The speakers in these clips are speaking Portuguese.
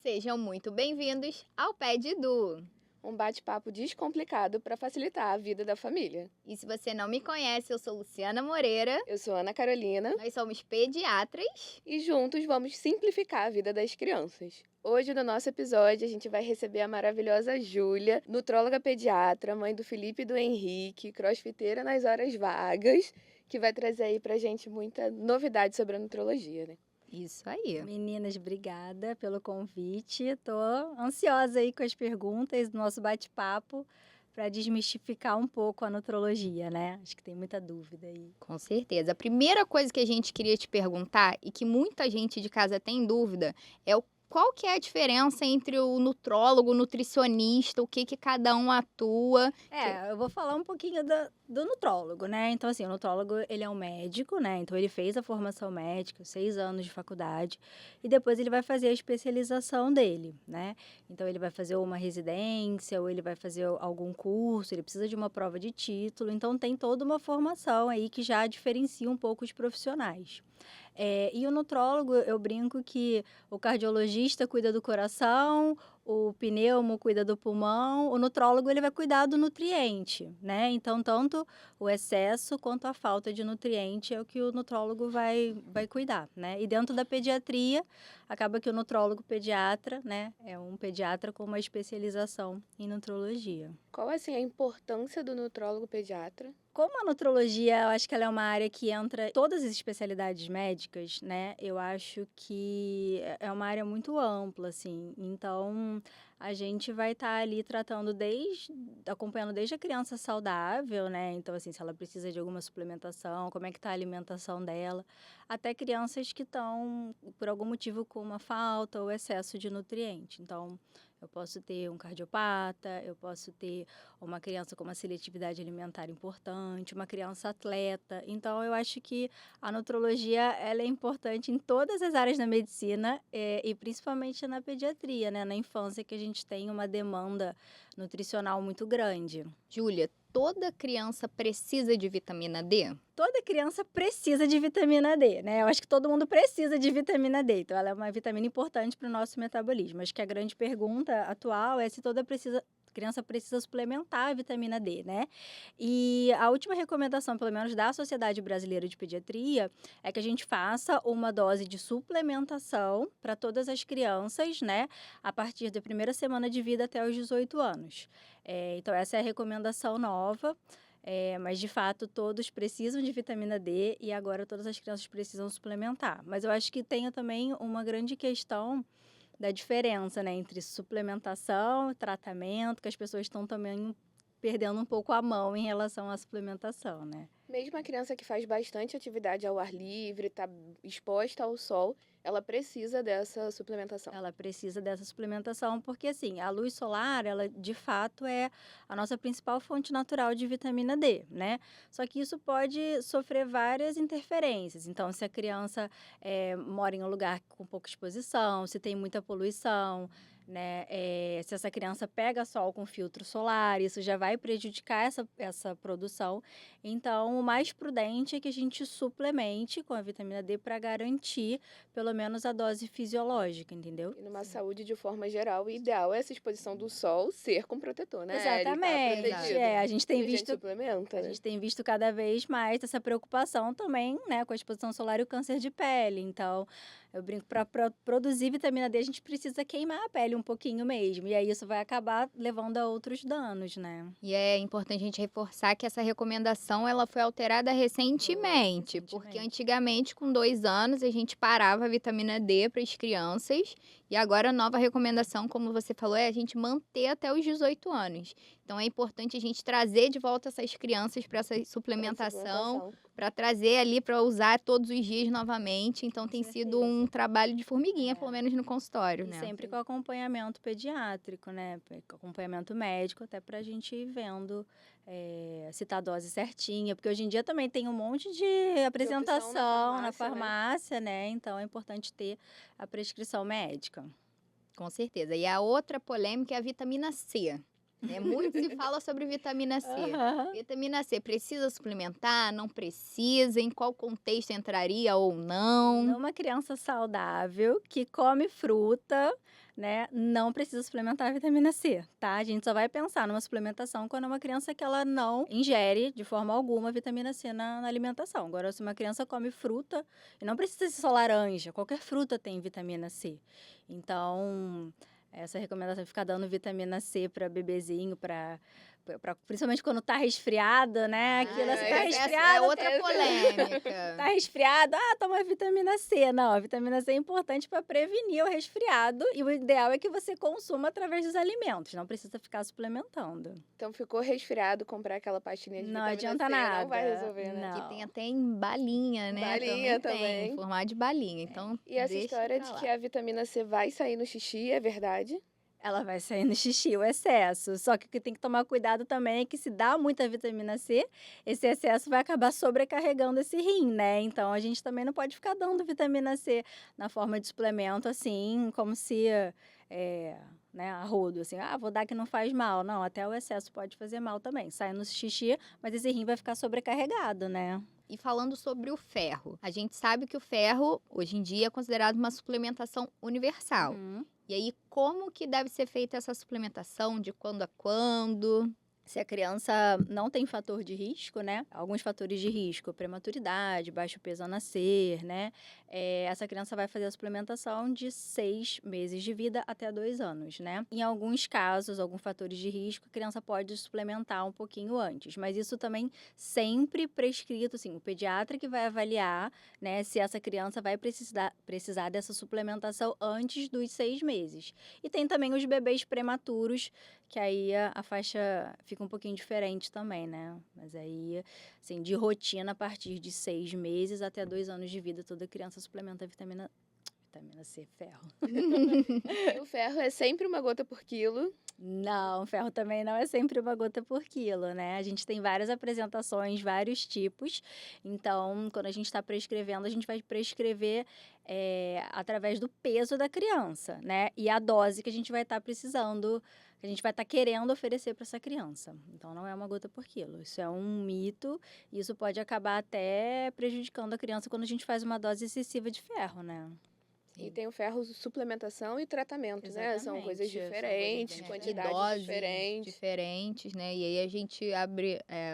Sejam muito bem-vindos ao Pé de Du. Um bate-papo descomplicado para facilitar a vida da família. E se você não me conhece, eu sou Luciana Moreira, Eu sou Ana Carolina nós somos pediatras. e juntos vamos simplificar a vida das crianças. Hoje, no nosso episódio, a gente vai receber a maravilhosa Júlia, nutróloga pediatra, mãe do Felipe e do Henrique, crossfiteira nas horas vagas, que vai trazer aí pra gente muita novidade sobre a nutrologia, né? Isso aí. Meninas, obrigada pelo convite. Tô ansiosa aí com as perguntas do nosso bate-papo para desmistificar um pouco a nutrologia, né? Acho que tem muita dúvida aí. Com certeza. A primeira coisa que a gente queria te perguntar e que muita gente de casa tem dúvida é qual que é a diferença entre o nutrólogo, o nutricionista, o que cada um atua. Eu vou falar um pouquinho do nutrólogo, né? Então, assim, o nutrólogo, ele é um médico, né? Então, ele fez a formação médica, 6 anos de faculdade, e depois ele vai fazer a especialização dele, né? Então, ele vai fazer uma residência, ou ele vai fazer algum curso, ele precisa de uma prova de título. Então, tem toda uma formação aí que já diferencia um pouco os profissionais. E o nutrólogo, eu brinco que o cardiologista cuida do coração, o pneumo cuida do pulmão, o nutrólogo ele vai cuidar do nutriente, né? Então, tanto o excesso quanto a falta de nutriente é o que o nutrólogo vai cuidar, né? E dentro da pediatria, acaba que o nutrólogo pediatra, né, é um pediatra com uma especialização em nutrologia. Qual, assim, a importância do nutrólogo pediatra? Como a nutrologia, eu acho que ela é uma área que entra em todas as especialidades médicas, né? Eu acho que é uma área muito ampla, assim. Então, a gente vai estar ali acompanhando desde a criança saudável, né? Então, assim, se ela precisa de alguma suplementação, como é que tá a alimentação dela, até crianças que estão, por algum motivo, com uma falta ou excesso de nutriente. Então, eu posso ter um cardiopata, eu posso ter uma criança com uma seletividade alimentar importante, uma criança atleta. Então, eu acho que a nutrologia ela é importante em todas as áreas da medicina e principalmente na pediatria, né? Na infância, que a gente tem uma demanda nutricional muito grande. Júlia, toda criança precisa de vitamina D? Toda criança precisa de vitamina D, né? Eu acho que todo mundo precisa de vitamina D. Então, ela é uma vitamina importante para o nosso metabolismo. Acho que a grande pergunta atual é se criança precisa suplementar a vitamina D, né? E a última recomendação, pelo menos da Sociedade Brasileira de Pediatria, é que a gente faça uma dose de suplementação para todas as crianças, né? A partir da primeira semana de vida até os 18 anos. Então, essa é a recomendação nova. Mas, de fato, todos precisam de vitamina D e agora todas as crianças precisam suplementar. Mas eu acho que tem também uma grande questão da diferença, né, entre suplementação e tratamento, que as pessoas estão também perdendo um pouco a mão em relação à suplementação, né? Mesmo a criança que faz bastante atividade ao ar livre, está exposta ao sol, ela precisa dessa suplementação. Ela precisa dessa suplementação porque, assim, a luz solar, ela de fato é a nossa principal fonte natural de vitamina D, né? Só que isso pode sofrer várias interferências. Então, se a criança mora em um lugar com pouca exposição, se tem muita poluição, né? Se essa criança pega sol com filtro solar, isso já vai prejudicar essa produção. Então, o mais prudente é que a gente suplemente com a vitamina D para garantir pelo menos a dose fisiológica, entendeu? E numa saúde de forma geral, o ideal é essa exposição do sol ser com protetor, né? Ele tá Exatamente. protegido. A gente tem E a gente visto suplementa, a né? gente tem visto cada vez mais essa preocupação também, né, com a exposição solar e o câncer de pele. Então, eu brinco, para produzir vitamina D, a gente precisa queimar a pele um pouquinho mesmo. E aí isso vai acabar levando a outros danos, né? E é importante a gente reforçar que essa recomendação ela foi alterada recentemente, porque recentemente. antigamente, com 2 anos, a gente parava a vitamina D para as crianças, e agora a nova recomendação, como você falou, é a gente manter até os 18 anos. Então é importante a gente trazer de volta essas crianças para essa suplementação, para trazer ali para usar todos os dias novamente. Então tem sido um trabalho de formiguinha, pelo menos no consultório, E né? sempre com acompanhamento pediátrico, né? Com acompanhamento médico, até pra gente ir vendo se tá a dose certinha. Porque hoje em dia também tem um monte de apresentação na farmácia, né? Então é importante ter a prescrição médica. Com certeza. E a outra polêmica é a vitamina C. né? Muito se fala sobre vitamina C. Aham. Vitamina C, precisa suplementar? Não precisa? Em qual contexto entraria ou não? Numa criança saudável que come fruta, né, não precisa suplementar a vitamina C, tá? A gente só vai pensar numa suplementação quando é uma criança que ela não ingere de forma alguma vitamina C na alimentação. Agora, se uma criança come fruta, e não precisa ser só laranja, qualquer fruta tem vitamina C. Então, essa recomendação de ficar dando vitamina C para bebezinho, principalmente quando tá resfriado, né? Aquilo, assim, tá essa é resfriado, outra essa- polêmica. tá resfriado, toma vitamina C. Não, a vitamina C é importante para prevenir o resfriado e o ideal é que você consuma através dos alimentos, não precisa ficar suplementando. Então ficou resfriado, comprar aquela pastinha de Não vitamina adianta C nada. não vai resolver, né? Não. Que tem até em balinha, né? Balinha Tem, também. em formato de balinha. Então, E essa deixa história pra de lá. que a vitamina C vai sair no xixi é verdade? Ela vai sair no xixi, o excesso. Só que o que tem que tomar cuidado também é que se dá muita vitamina C, esse excesso vai acabar sobrecarregando esse rim, né? Então a gente também não pode ficar dando vitamina C na forma de suplemento, assim, como se, né, a rodo, assim, vou dar que não faz mal. Não, até o excesso pode fazer mal também. Sai no xixi, mas esse rim vai ficar sobrecarregado, né? E falando sobre o ferro, a gente sabe que o ferro, hoje em dia, é considerado uma suplementação universal. Uhum. E aí, como que deve ser feita essa suplementação? De quando a quando? Se a criança não tem fator de risco, né? Alguns fatores de risco, prematuridade, baixo peso ao nascer, né? Essa criança vai fazer a suplementação de 6 meses de vida até 2 anos, né? Em alguns casos, alguns fatores de risco, a criança pode suplementar um pouquinho antes, mas isso também sempre prescrito, assim, o pediatra que vai avaliar, né, se essa criança vai precisar dessa suplementação antes dos 6 meses. E tem também os bebês prematuros, que aí a faixa fica um pouquinho diferente também, né? Mas aí, assim, de rotina, a partir de 6 meses até 2 anos de vida, toda criança suplementa vitamina C, ferro. E o ferro é sempre uma gota por quilo. Não, ferro também não é sempre uma gota por quilo, né? A gente tem várias apresentações, vários tipos. Então, quando a gente está prescrevendo, a gente vai prescrever através do peso da criança, né? E a dose que a gente vai estar precisando, que a gente vai estar querendo oferecer para essa criança. Então, não é uma gota por quilo. Isso é um mito e isso pode acabar até prejudicando a criança quando a gente faz uma dose excessiva de ferro, né? E tem o ferro suplementação e tratamento, né? São coisas Exatamente, são coisas diferentes, bem quantidades Doses diferentes. diferentes, né? E aí a gente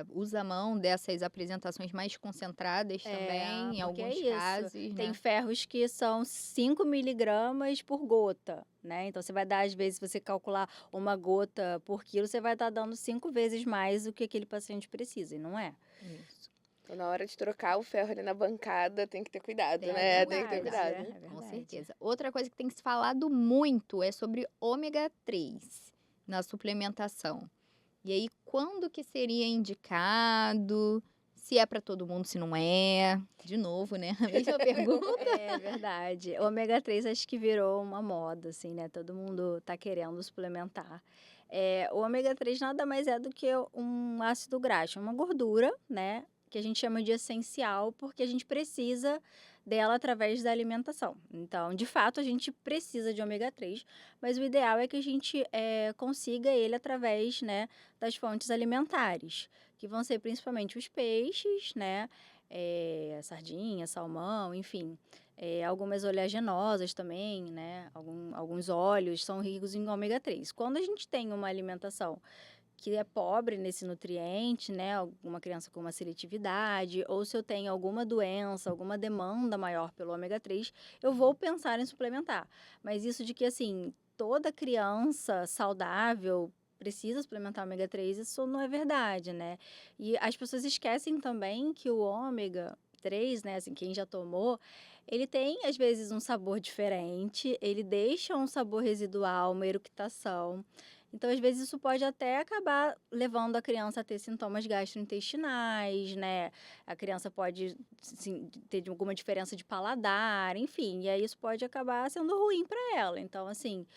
usa a mão dessas apresentações mais concentradas também, em porque alguns isso. casos, Tem né? ferros que são 5 miligramas por gota, né? Então, você vai dar, às vezes, se você calcular uma gota por quilo, você vai estar dando 5 vezes mais do que aquele paciente precisa, e não é. Isso. Então, na hora de trocar o ferro ali na bancada, tem que ter cuidado, Tem né? que Tem que ter cuidar, cuidado. Com verdade. certeza. Outra coisa que tem se falado muito é sobre ômega 3 na suplementação. E aí, quando que seria indicado? Se é para todo mundo, se não é? De novo, né? A mesma pergunta. É verdade. O ômega 3 acho que virou uma moda, assim, né? Todo mundo tá querendo suplementar. O ômega 3 nada mais é do que um ácido graxo, uma gordura, né? Que a gente chama de essencial, porque a gente precisa dela através da alimentação. Então, de fato, a gente precisa de ômega 3, mas o ideal é que a gente consiga ele através, né, das fontes alimentares, que vão ser principalmente os peixes, né? Sardinha, salmão, enfim. Algumas oleaginosas também, né? Alguns óleos são ricos em ômega 3. Quando a gente tem uma alimentação que é pobre nesse nutriente, né? Alguma criança com uma seletividade, ou se eu tenho alguma doença, alguma demanda maior pelo ômega 3, eu vou pensar em suplementar. Mas isso de que, assim, toda criança saudável precisa suplementar ômega 3, isso não é verdade, né? E as pessoas esquecem também que o ômega 3, né, assim, quem já tomou, ele tem, às vezes, um sabor diferente, ele deixa um sabor residual, uma eructação. Então, às vezes, isso pode até acabar levando a criança a ter sintomas gastrointestinais, né? A criança pode ter alguma diferença de paladar, enfim. E aí isso pode acabar sendo ruim para ela. Então, assim,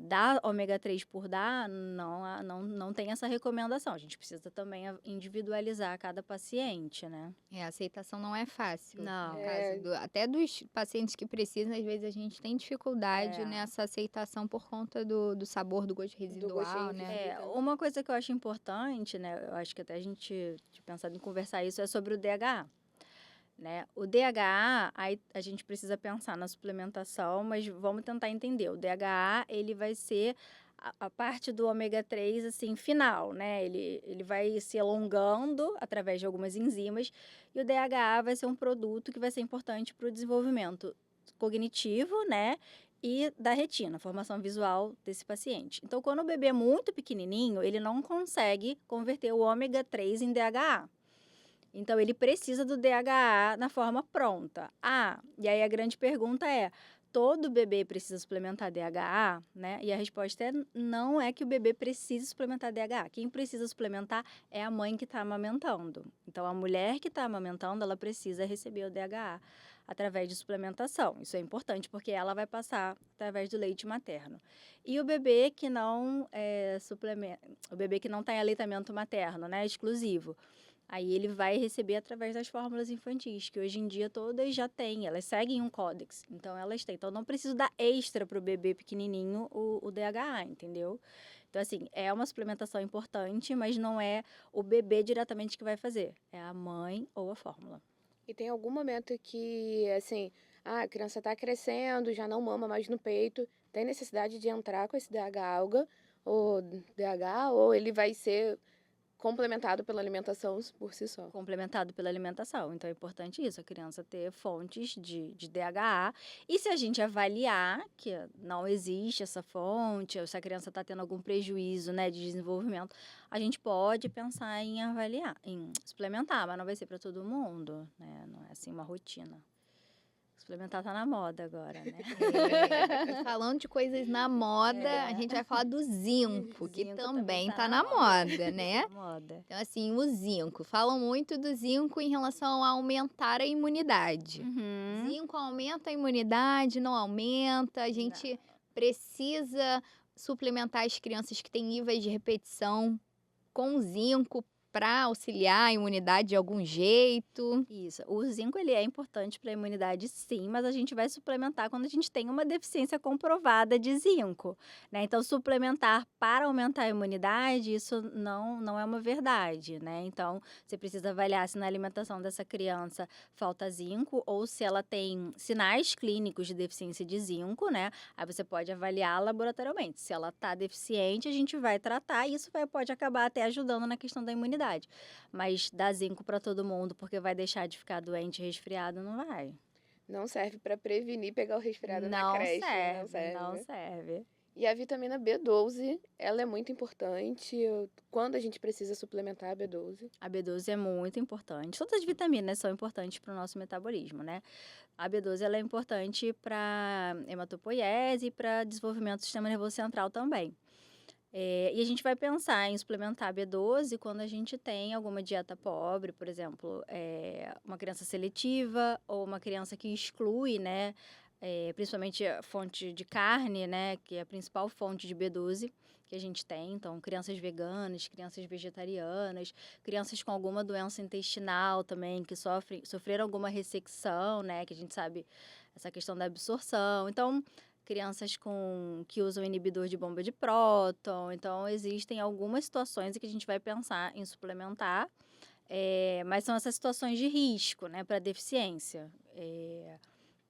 dar ômega 3 por dar, não tem essa recomendação. A gente precisa também individualizar cada paciente, né? A aceitação não é fácil. Não. No caso até dos pacientes que precisam, às vezes a gente tem dificuldade nessa aceitação por conta do sabor, do gosto residual, né? Uma coisa que eu acho importante, né? Eu acho que até a gente tinha pensado em conversar isso, é sobre o DHA. Né? O DHA, aí a gente precisa pensar na suplementação, mas vamos tentar entender. O DHA, ele vai ser a parte do ômega 3, assim, final, né? Ele vai se alongando através de algumas enzimas e o DHA vai ser um produto que vai ser importante para o desenvolvimento cognitivo, né? E da retina, formação visual desse paciente. Então, quando o bebê é muito pequenininho, ele não consegue converter o ômega 3 em DHA. Então, ele precisa do DHA na forma pronta. E aí a grande pergunta é, todo bebê precisa suplementar DHA, né? E a resposta não é que o bebê precisa suplementar DHA. Quem precisa suplementar é a mãe que está amamentando. Então, a mulher que está amamentando, ela precisa receber o DHA através de suplementação. Isso é importante porque ela vai passar através do leite materno. E o bebê que não o bebê que não está em aleitamento materno, né, exclusivo, aí ele vai receber através das fórmulas infantis, que hoje em dia todas já têm, elas seguem um códex, então elas têm. Então, não preciso dar extra para o bebê pequenininho o DHA, entendeu? Então, assim, é uma suplementação importante, mas não é o bebê diretamente que vai fazer, é a mãe ou a fórmula. E tem algum momento que, assim, a criança está crescendo, já não mama mais no peito, tem necessidade de entrar com esse DHA, ou ele vai ser complementado pela alimentação por si só? Complementado pela alimentação. Então, é importante isso, a criança ter fontes de DHA. E se a gente avaliar que não existe essa fonte, ou se a criança está tendo algum prejuízo, né, de desenvolvimento, a gente pode pensar em suplementar, mas não vai ser para todo mundo, né? Não é assim uma rotina. Suplementar tá na moda agora, né? Falando de coisas na moda, a gente vai falar do zinco, que Zinco também tá tá na na moda, né? Na moda. Então, assim, o zinco. Falam muito do zinco em relação a aumentar a imunidade. Zinco aumenta a imunidade, não aumenta. A gente precisa suplementar as crianças que têm níveis de repetição com zinco para auxiliar a imunidade de algum jeito. Isso. O zinco, ele é importante para a imunidade, sim, mas a gente vai suplementar quando a gente tem uma deficiência comprovada de zinco, né? Então, suplementar para aumentar a imunidade, isso não é uma verdade, né? Então, você precisa avaliar se na alimentação dessa criança falta zinco ou se ela tem sinais clínicos de deficiência de zinco, né? Aí você pode avaliar laboratorialmente. Se ela está deficiente, a gente vai tratar e isso pode acabar até ajudando na questão da imunidade. Mas dar zinco para todo mundo porque vai deixar de ficar doente e resfriado, não vai. Não serve para prevenir pegar o resfriado na creche. Não serve. E a vitamina B12, ela é muito importante. Quando a gente precisa suplementar a B12? A B12 é muito importante. Todas as vitaminas são importantes para o nosso metabolismo, né? A B12 ela é importante para hematopoiese e para desenvolvimento do sistema nervoso central também. E a gente vai pensar em suplementar B12 quando a gente tem alguma dieta pobre, por exemplo, uma criança seletiva ou uma criança que exclui, né, principalmente a fonte de carne, né, que é a principal fonte de B12 que a gente tem. Então, crianças veganas, crianças vegetarianas, crianças com alguma doença intestinal também, que sofreram alguma ressecção, né, que a gente sabe essa questão da absorção. Então, crianças que usam inibidor de bomba de próton. Então, existem algumas situações em que a gente vai pensar em suplementar, mas são essas situações de risco, né, para deficiência.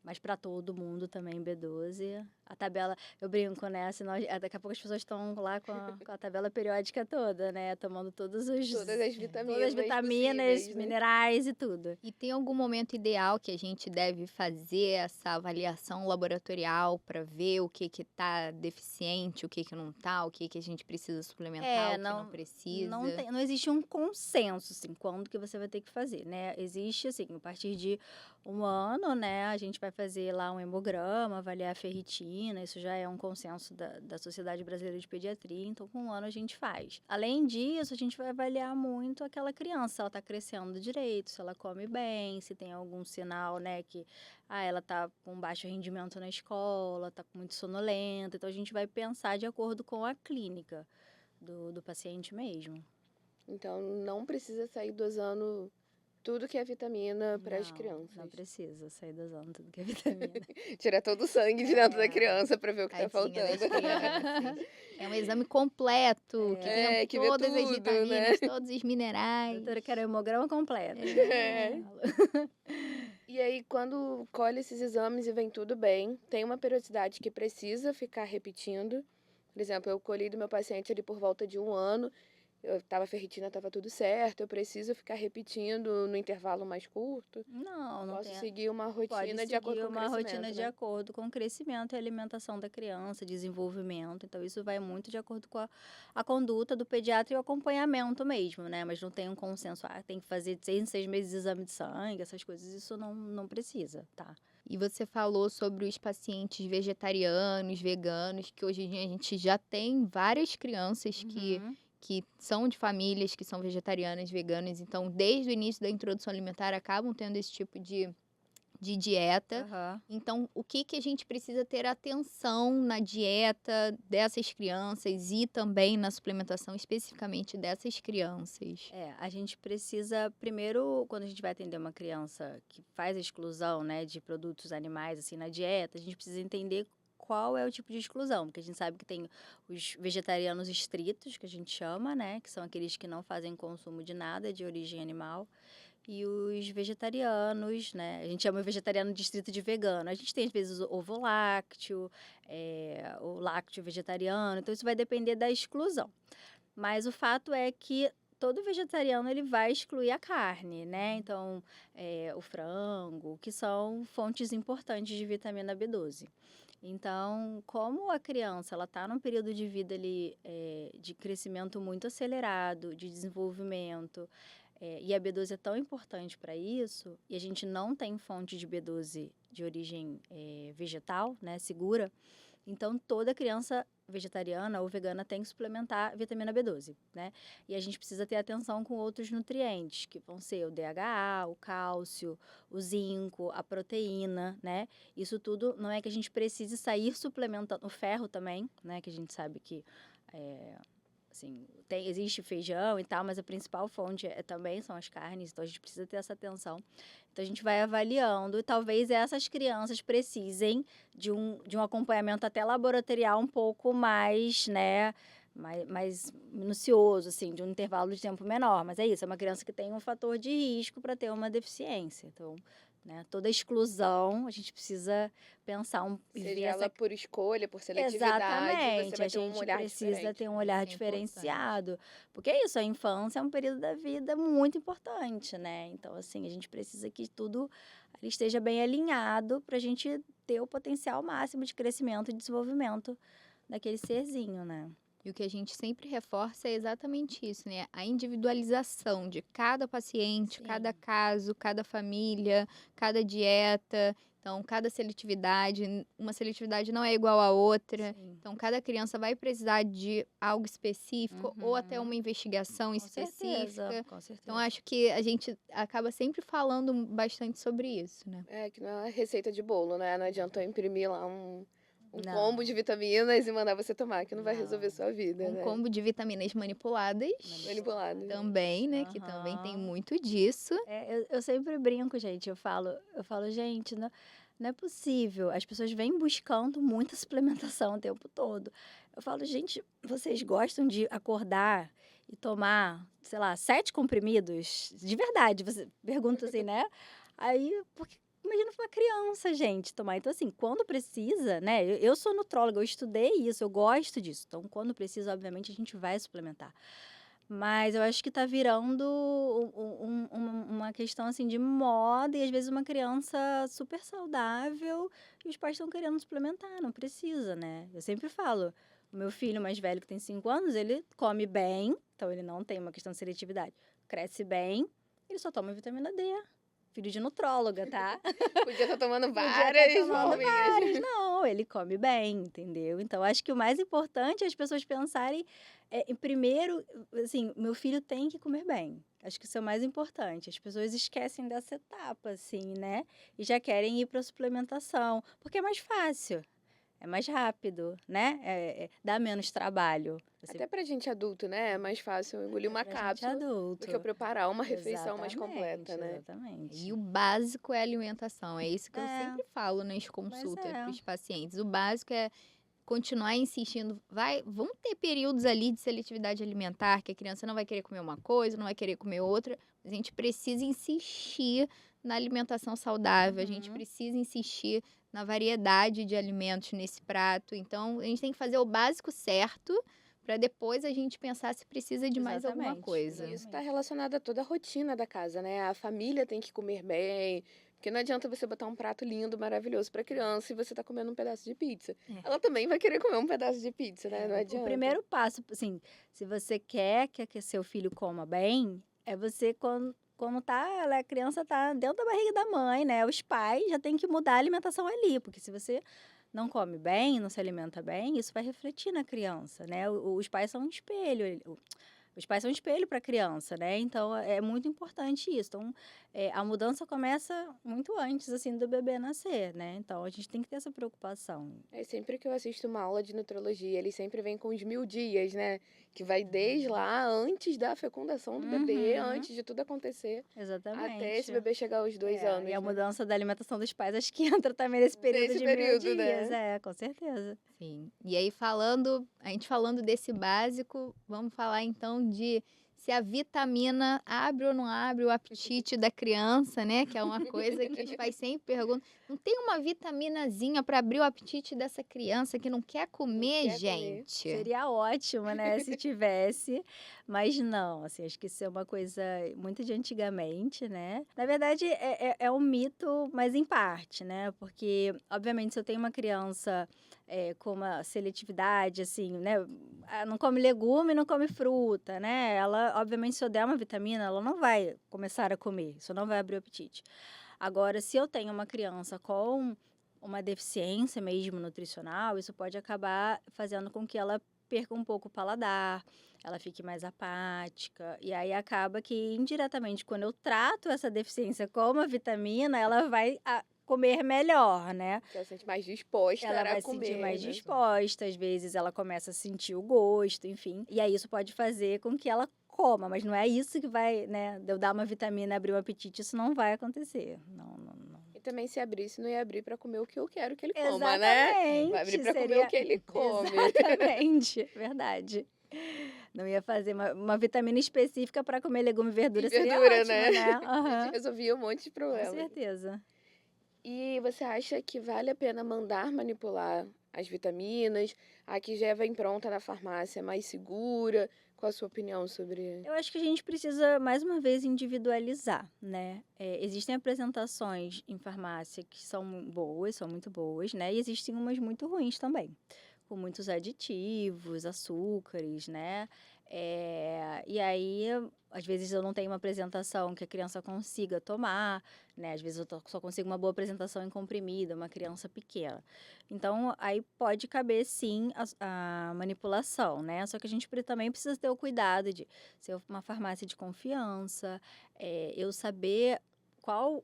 Mas para todo mundo também, B12. A tabela, eu brinco, né? Senão, daqui a pouco as pessoas estão lá com a tabela periódica toda, né? Tomando todas as vitaminas, né? minerais e tudo. E tem algum momento ideal que a gente deve fazer essa avaliação laboratorial para ver o que tá deficiente, o que não tá, o que a gente precisa suplementar, o que não precisa? Não existe um consenso, assim, quando que você vai ter que fazer, né? Existe, assim, a partir de 1 ano, né? A gente vai fazer lá um hemograma, avaliar a ferritina, isso já é um consenso da Sociedade Brasileira de Pediatria, então com 1 ano a gente faz. Além disso, a gente vai avaliar muito aquela criança, se ela está crescendo direito, se ela come bem, se tem algum sinal, né, que ela está com baixo rendimento na escola, está muito sonolenta, então a gente vai pensar de acordo com a clínica do paciente mesmo. Então, não precisa sair dosando tudo que é vitamina para as Não crianças. precisa sair dosando tudo que é vitamina. Tirar todo o sangue de dentro da criança para ver o que tá Tadinha das faltando. crianças. É um exame completo, que tem que vê todas as tudo, vitaminas, né? todos os minerais. Doutora, quero hemograma completo. É. E aí, quando colhe esses exames e vem tudo bem, tem uma periodicidade que precisa ficar repetindo. Por exemplo, eu colhi do meu paciente ali por volta de 1 ano, a ferritina estava tudo certo, eu preciso ficar repetindo no intervalo mais curto. Não Posso tem. seguir uma Pode rotina de acordo seguir com o uma rotina crescimento, de né? acordo com o crescimento e alimentação da criança, desenvolvimento. Então, isso vai muito de acordo com a conduta do pediatra e o acompanhamento mesmo, né? Mas não tem um consenso, tem que fazer de 6 em 6 meses de exame de sangue, essas coisas, isso não precisa, tá? E você falou sobre os pacientes vegetarianos, veganos, que hoje em dia a gente já tem várias crianças Uhum. que são de famílias que são vegetarianas, veganas. Então, desde o início da introdução alimentar, acabam tendo esse tipo de dieta. Aham. Então, o que a gente precisa ter atenção na dieta dessas crianças e também na suplementação especificamente dessas crianças? A gente precisa, primeiro, quando a gente vai atender uma criança que faz a exclusão, né, de produtos animais, assim, na dieta, a gente precisa entender qual é o tipo de exclusão, porque a gente sabe que tem os vegetarianos estritos, que a gente chama, né, que são aqueles que não fazem consumo de nada de origem animal, e os vegetarianos, né, a gente chama o vegetariano distrito de vegano. A gente tem, às vezes, o ovo lácteo, o lácteo vegetariano, então isso vai depender da exclusão. Mas o fato é que todo vegetariano ele vai excluir a carne, né? Então, o frango, que são fontes importantes de vitamina B12. Então, como a criança ela está num período de vida ali, de crescimento muito acelerado, de desenvolvimento, e a B12 é tão importante para isso, e a gente não tem fonte de B12 de origem vegetal, né, segura, então toda criança vegetariana ou vegana tem que suplementar vitamina B12, né? E a gente precisa ter atenção com outros nutrientes, que vão ser o DHA, o cálcio, o zinco, a proteína, né? Isso tudo não é que a gente precise sair suplementando o ferro também, né? Que a gente sabe que assim, existe feijão e tal, mas a principal fonte também são as carnes, então a gente precisa ter essa atenção. Então a gente vai avaliando e talvez essas crianças precisem de um acompanhamento até laboratorial um pouco mais, né, mais minucioso, assim, de um intervalo de tempo menor. Mas é isso, é uma criança que tem um fator de risco para ter uma deficiência. Então, né, toda exclusão, a gente precisa pensar e ver Seja ela por escolha, por seletividade, Exatamente, você vai a ter um gente olhar precisa diferente. ter um Isso olhar é diferenciado, porque é isso, a infância é um período da vida muito importante, né? Então, assim, a gente precisa que tudo ali esteja bem alinhado para a gente ter o potencial máximo de crescimento e desenvolvimento daquele serzinho, né? E o que a gente sempre reforça é exatamente isso, né? A individualização de cada paciente, Sim. cada caso, cada família, cada dieta. Então, cada seletividade, uma seletividade não é igual à outra. Sim. Então, cada criança vai precisar de algo específico ou até Uhum. uma investigação Com específica. certeza, com certeza. Então, acho que a gente acaba sempre falando bastante sobre isso, né? Que não é uma receita de bolo, né? Não adianta eu imprimir lá um Não. combo de vitaminas e mandar você tomar, que não vai Não. resolver sua vida, Um né? combo de vitaminas manipuladas Manipulado. também, né? Que também tem Aham. muito disso. Eu sempre brinco, gente. Eu falo, gente, não é possível. As pessoas vêm buscando muita suplementação o tempo todo. Eu falo, gente, vocês gostam de acordar e tomar, sei lá, 7 comprimidos? De verdade, você pergunta assim, né? Aí, porque imagina pra uma criança, gente, tomar. Então, assim, quando precisa, né? Eu sou nutróloga, eu estudei isso, eu gosto disso. Então, quando precisa, obviamente, a gente vai suplementar. Mas eu acho que tá virando uma questão, assim, de moda e às vezes uma criança super saudável e os pais estão querendo suplementar, não precisa, né? Eu sempre falo, o meu filho mais velho que tem 5 anos, ele come bem, então ele não tem uma questão de seletividade, cresce bem, ele só toma vitamina D. filho de nutróloga, tá? Podia estar tomando Podia estar várias tomando forminhas. várias. Não, ele come bem, entendeu? Então, acho que o mais importante é as pessoas pensarem, em primeiro, assim, meu filho tem que comer bem. Acho que isso é o mais importante. As pessoas esquecem dessa etapa, assim, né? E já querem ir para a suplementação, porque é mais fácil, é mais rápido, né? Dá menos trabalho. Você Até pra gente adulto, né? É mais fácil engolir uma pra gente cápsula do adulto. que eu preparar uma refeição mais completa, né? Exatamente. E o básico é a alimentação. É isso que eu É, sempre falo nas mas consultas é. para os pacientes. O básico é continuar insistindo. Vão ter períodos ali de seletividade alimentar que a criança não vai querer comer uma coisa, não vai querer comer outra. Mas a gente precisa insistir na alimentação saudável. A gente Uhum. precisa insistir na variedade de alimentos nesse prato. Então, a gente tem que fazer o básico certo para depois a gente pensar se precisa de mais alguma Exatamente, coisa. E isso está relacionado a toda a rotina da casa, né? A família tem que comer bem, porque não adianta você botar um prato lindo, maravilhoso para criança e você tá comendo um pedaço de pizza. É. Ela também vai querer comer um pedaço de pizza, né? Não O adianta. primeiro passo, assim, se você quer que seu filho coma bem, é você, quando a criança tá dentro da barriga da mãe, né? Os pais já têm que mudar a alimentação ali, porque se você não come bem, não se alimenta bem, isso vai refletir na criança, né? Os pais são um espelho. Os pais são um espelho para a criança, né? Então, é muito importante isso. Então, a mudança começa muito antes, assim, do bebê nascer, né? Então, a gente tem que ter essa preocupação. É sempre que eu assisto uma aula de nutrologia, eles sempre vêm com os 1000 dias, né? Que vai desde lá, antes da fecundação do bebê, Uhum. antes de tudo acontecer, Exatamente. até esse bebê chegar aos 2 anos, E a né? mudança da alimentação dos pais, acho que entra também nesse período Nesse de período, 1000 né? dias. Com certeza. Sim. E aí, a gente falando desse básico, vamos falar então de se a vitamina abre ou não abre o apetite da criança, né? Que é uma coisa que os pais sempre perguntam. Não tem uma vitaminazinha para abrir o apetite dessa criança que não quer comer, quer comer. gente? Seria ótimo, né, se tivesse, mas não, assim, acho que isso é uma coisa muito de antigamente, né? Na verdade, é um mito, mas em parte, né? Porque, obviamente, se eu tenho uma criança com uma seletividade, assim, né? Não come legume, não come fruta, né? Ela, obviamente, se eu der uma vitamina, ela não vai começar a comer, isso não vai abrir o apetite. Agora, se eu tenho uma criança com uma deficiência mesmo nutricional, isso pode acabar fazendo com que ela perca um pouco o paladar, ela fique mais apática, e aí acaba que indiretamente, quando eu trato essa deficiência com uma vitamina, ela vai comer melhor, né? Que ela se sente mais disposta Ela a vai se comer, sentir mais né? disposta, às vezes ela começa a sentir o gosto, enfim. E aí isso pode fazer com que ela coma, mas não é isso que vai, né? De eu dar uma vitamina e abrir o apetite, isso não vai acontecer. Não. E também se abrisse, não ia abrir pra comer o que eu quero que ele coma, né? Exatamente. Vai abrir pra comer o que ele come. Exatamente, verdade. Não ia fazer uma vitamina específica para comer legume e verdura, seria Verdura, ótimo, né? né? A Aham. gente resolvia um monte de Com problemas. certeza. E você acha que vale a pena mandar manipular as vitaminas? A que já vem pronta na farmácia, mais segura? Qual a sua opinião sobre... Eu acho que a gente precisa, mais uma vez, individualizar, né? Existem apresentações em farmácia que são boas, são muito boas, né? E existem umas muito ruins também, com muitos aditivos, açúcares, né? E aí, às vezes eu não tenho uma apresentação que a criança consiga tomar, né? Às vezes eu só consigo uma boa apresentação em comprimido, uma criança pequena. Então, aí pode caber sim a manipulação, né? Só que a gente também precisa ter o cuidado de ser uma farmácia de confiança, eu saber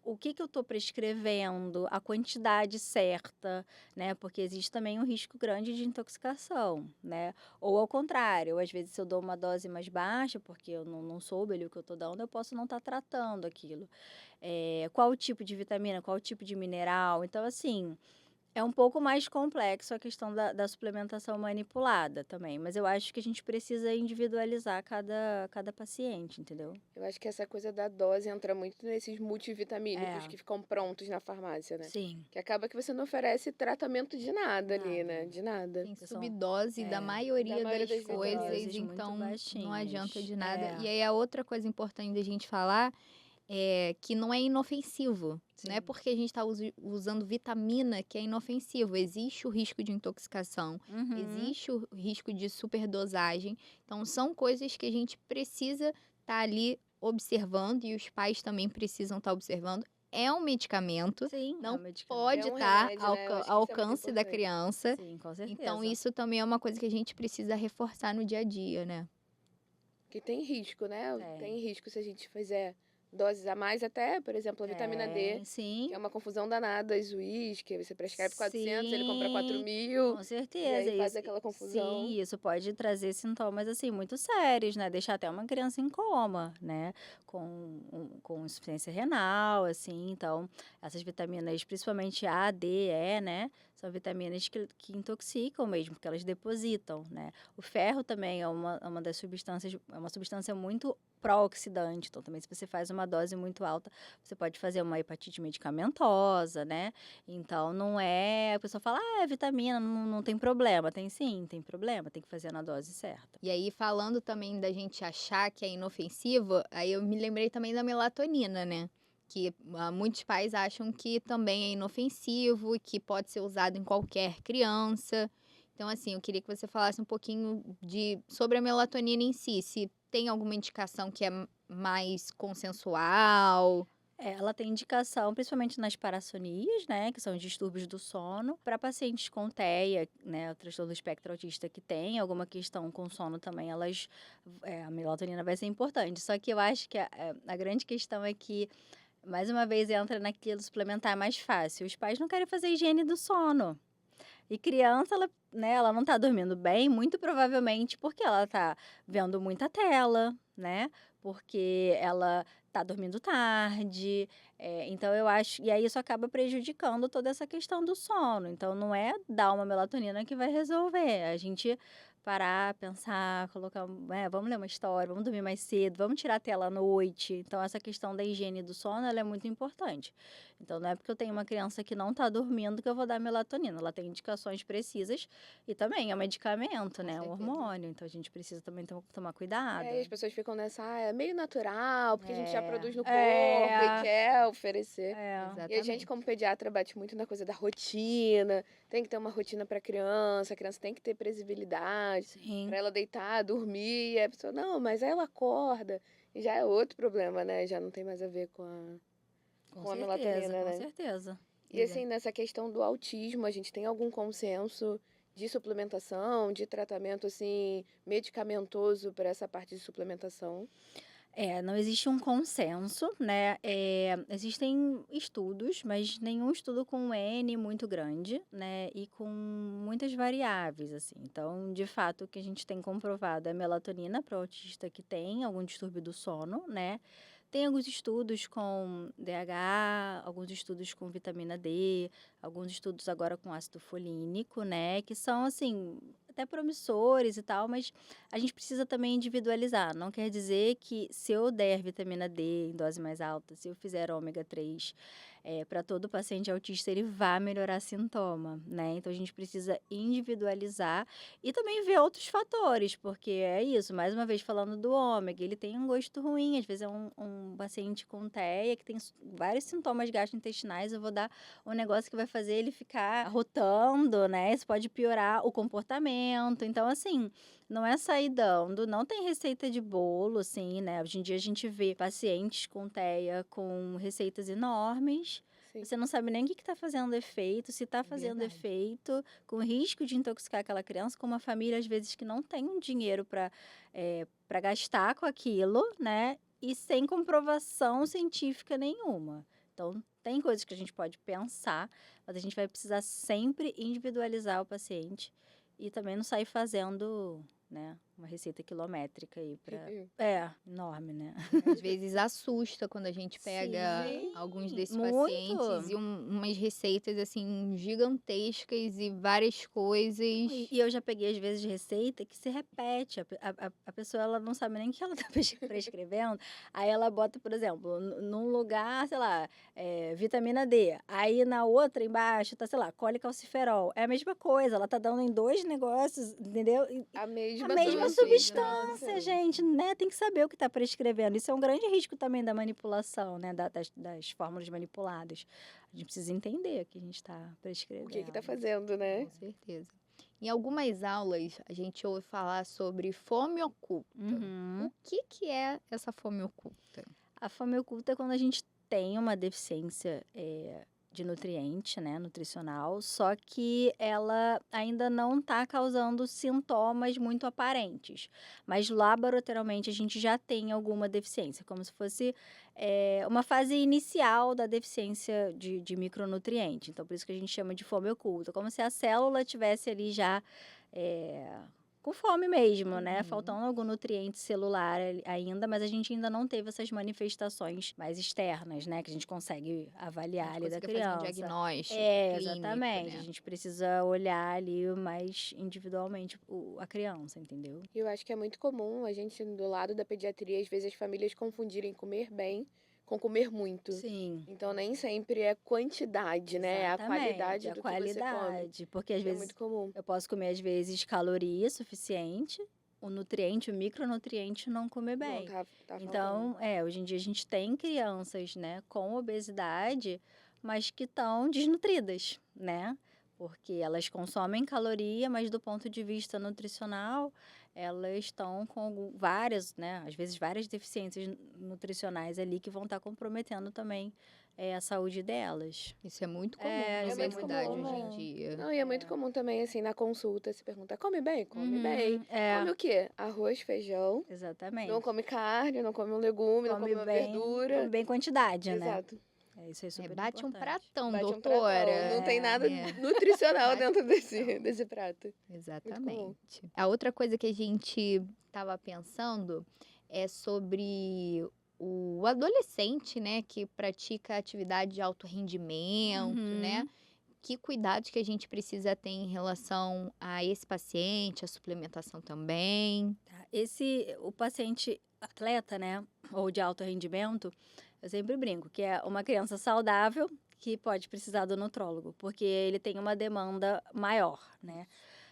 o que eu estou prescrevendo, a quantidade certa, né? Porque existe também um risco grande de intoxicação, né? Ou ao contrário, às vezes se eu dou uma dose mais baixa, porque eu não soube ali o que eu estou dando, eu posso não estar tratando aquilo. Qual o tipo de vitamina, qual o tipo de mineral. Então, assim, é um pouco mais complexo a questão da suplementação manipulada também, mas eu acho que a gente precisa individualizar cada paciente, entendeu? Eu acho que essa coisa da dose entra muito nesses multivitamínicos que ficam prontos na farmácia, né? Sim. Que acaba que você não oferece tratamento de nada ali, Nada. né? De nada. Tem Pessoal, subdose da maioria maioria das das coisas, doses muito então não baixinhas. adianta de nada. E aí a outra coisa importante da gente falar é que não é inofensivo. Não é Sim. porque a gente está usando vitamina que é inofensivo. Existe o risco de intoxicação, Uhum. existe o risco de superdosagem. Então, são coisas que a gente precisa estar ali observando e os pais também precisam estar observando. é um medicamento, Sim, é não um medicamento. pode É um estar remédio, né? Eu ao acho que isso é muito alcance da importante. criança. Sim, com Então, certeza. isso também é uma coisa que a gente precisa reforçar no dia a dia, né? Que tem risco, né? Tem. Tem risco se a gente fizer doses a mais, até, por exemplo, a vitamina D, Tem, sim. que é uma confusão danada, as uísque, você prescreve 400, ele compra Sim, 4.000, com e certeza. aí faz Isso, aquela confusão. sim, isso pode trazer sintomas assim muito sérios, né? Deixar até uma criança em coma, né? Com insuficiência renal, assim. Então, essas vitaminas, principalmente A, D, E, né? São vitaminas que intoxicam mesmo, porque elas depositam, né? O ferro também é uma das substâncias, é uma substância muito pró-oxidante. Então, também se você faz uma dose muito alta, você pode fazer uma hepatite medicamentosa, né? Então, não é. A pessoa fala, é vitamina, não tem problema. Tem sim, tem problema, tem que fazer na dose certa. E aí, falando também da gente achar que é inofensivo, aí eu me lembrei também da melatonina, né? Que muitos pais acham que também é inofensivo e que pode ser usado em qualquer criança. Então, assim, eu queria que você falasse um pouquinho sobre a melatonina em si. Se tem alguma indicação que é mais consensual. Ela tem indicação, principalmente nas parassonias, né, que são os distúrbios do sono, para pacientes com TEA, né, o transtorno do espectro autista que tem alguma questão com sono também, a melatonina vai ser importante. Só que eu acho que a grande questão é que, mais uma vez, entra naquilo suplementar mais fácil. Os pais não querem fazer higiene do sono. E criança, ela não tá dormindo bem, muito provavelmente porque ela tá vendo muita tela, né? Porque ela tá dormindo tarde. Então eu acho. E aí isso acaba prejudicando toda essa questão do sono. Então não é dar uma melatonina que vai resolver. A gente parar, pensar, colocar, vamos ler uma história, vamos dormir mais cedo, vamos tirar a tela à noite. Então essa questão da higiene do sono, ela é muito importante. Então, não é porque eu tenho uma criança que não está dormindo que eu vou dar melatonina. Ela tem indicações precisas e também é um medicamento, né? É um certeza. hormônio. Então, a gente precisa também tomar cuidado. E as pessoas ficam nessa, é meio natural, porque a gente já produz no corpo É. e quer oferecer. Exatamente. E a gente, como pediatra, bate muito na coisa da rotina. Tem que ter uma rotina para a criança tem que ter previsibilidade, Sim. para ela deitar, dormir. E a pessoa, não, mas aí ela acorda. E já é outro problema, né? Já não tem mais a ver com a melatonina, Com né? certeza. E assim, nessa questão do autismo, a gente tem algum consenso de suplementação, de tratamento assim medicamentoso para essa parte de suplementação? Não existe um consenso, né? Existem estudos, mas nenhum estudo com um N muito grande, né? E com muitas variáveis, assim. Então, de fato, o que a gente tem comprovado é a melatonina para o autista que tem algum distúrbio do sono, né? Tem alguns estudos com DHA, alguns estudos com vitamina D, alguns estudos agora com ácido folínico, né? Que são, assim, até promissores e tal, mas a gente precisa também individualizar. Não quer dizer que se eu der vitamina D em dose mais alta, se eu fizer ômega 3 para todo paciente autista, ele vai melhorar sintoma, né? Então a gente precisa individualizar e também ver outros fatores, porque é isso, mais uma vez falando do ômega, ele tem um gosto ruim, às vezes é um paciente com TEA que tem vários sintomas gastrointestinais, eu vou dar um negócio que vai fazer ele ficar rotando, né? Isso pode piorar o comportamento. Então, assim, não é sair dando, não tem receita de bolo, assim, né? Hoje em dia a gente vê pacientes com TEA com receitas enormes. Sim. Você não sabe nem o que está fazendo efeito, se está fazendo verdade. efeito, com risco de intoxicar aquela criança, com uma família, às vezes, que não tem um dinheiro para gastar com aquilo, né? E sem comprovação científica nenhuma. Então, tem coisas que a gente pode pensar, mas a gente vai precisar sempre individualizar o paciente e também não sair fazendo, né, uma receita quilométrica aí para... enorme, né? Às vezes assusta quando a gente pega Sim, alguns desses muito. pacientes e umas receitas assim gigantescas e várias coisas. E eu já peguei, às vezes, receita que se repete. A pessoa ela não sabe nem o que ela está prescrevendo. Aí ela bota, por exemplo, num lugar, sei lá, vitamina D. Aí na outra, embaixo, tá, sei lá, colecalciferol. É a mesma coisa, ela tá dando em dois negócios, entendeu? A mesma Substância, gente, né? Tem que saber o que está prescrevendo. Isso é um grande risco também da manipulação, né? Das fórmulas manipuladas. A gente precisa entender o que a gente está prescrevendo. O que está fazendo, né? Com certeza. Em algumas aulas, a gente ouve falar sobre fome oculta. Uhum. O que é essa fome oculta? A fome oculta é quando a gente tem uma deficiência de nutriente, né, nutricional, só que ela ainda não está causando sintomas muito aparentes. Mas laboratorialmente a gente já tem alguma deficiência, como se fosse uma fase inicial da deficiência de micronutriente. Então, por isso que a gente chama de fome oculta, como se a célula tivesse ali já com fome mesmo, né? Uhum. Faltando algum nutriente celular ainda, mas a gente ainda não teve essas manifestações mais externas, né? Que a gente consegue A avaliar gente ali da conseguiu fazer um criança. diagnóstico clínico, Exatamente. A né? gente precisa olhar ali mais individualmente a criança, entendeu? E eu acho que é muito comum a gente, do lado da pediatria, às vezes as famílias confundirem comer bem com comer muito. Sim. Então nem sempre é quantidade, né? É a Exatamente, qualidade a do que você come. qualidade. Porque às Que é vezes muito comum. eu posso comer, às vezes, caloria suficiente, o nutriente, o micronutriente não comer Não, bem. tá faltando. Então, hoje em dia a gente tem crianças, né, com obesidade, mas que estão desnutridas, né? Porque elas consomem caloria, mas do ponto de vista nutricional, elas estão com várias, né, às vezes várias deficiências nutricionais ali que vão estar comprometendo também a saúde delas. Isso é muito comum É, na isso é muito obesidade hoje em comum. dia. Não, e é muito comum também, assim, na consulta, se pergunta, come bem? Come bem. Uhum, Come o quê? Arroz, feijão. exatamente. Não come carne, não come um legume, não come uma verdura. Come bem quantidade, né? Exato. Isso é super Bate um importante. pratão, Bate um doutora. pratão. Não tem nada É, nutricional Bate dentro um desse pratão. prato. Exatamente. A outra coisa que a gente estava pensando é sobre o adolescente, né, que pratica atividade de alto rendimento, né? Uhum. Que cuidados que a gente precisa ter em relação a esse paciente, a suplementação também. Tá. O paciente atleta, né, ou de alto rendimento, eu sempre brinco que é uma criança saudável que pode precisar do nutrólogo, porque ele tem uma demanda maior, né?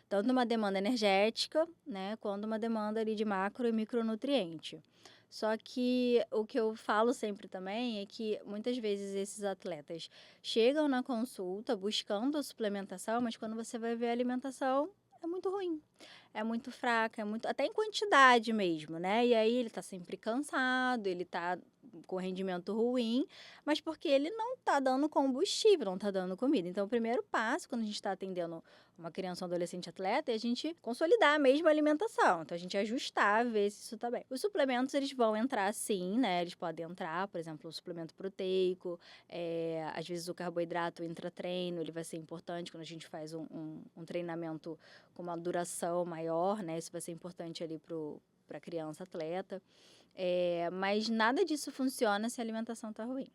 Tanto uma demanda energética, né, quanto uma demanda ali de macro e micronutriente. Só que o que eu falo sempre também é que muitas vezes esses atletas chegam na consulta buscando a suplementação, mas quando você vai ver a alimentação é muito ruim. É muito fraca, até em quantidade mesmo, né? E aí ele tá sempre cansado, ele tá com rendimento ruim, mas porque ele não tá dando combustível, não tá dando comida. Então, o primeiro passo quando a gente tá atendendo uma criança ou um adolescente atleta é a gente consolidar mesmo a alimentação. Então, a gente ajustar, ver se isso tá bem. Os suplementos, eles vão entrar sim, né? Eles podem entrar, por exemplo, o suplemento proteico, às vezes o carboidrato intra-treino, ele vai ser importante quando a gente faz um treinamento com uma duração maior, né? Isso vai ser importante ali para a criança atleta. Mas nada disso funciona se a alimentação tá ruim,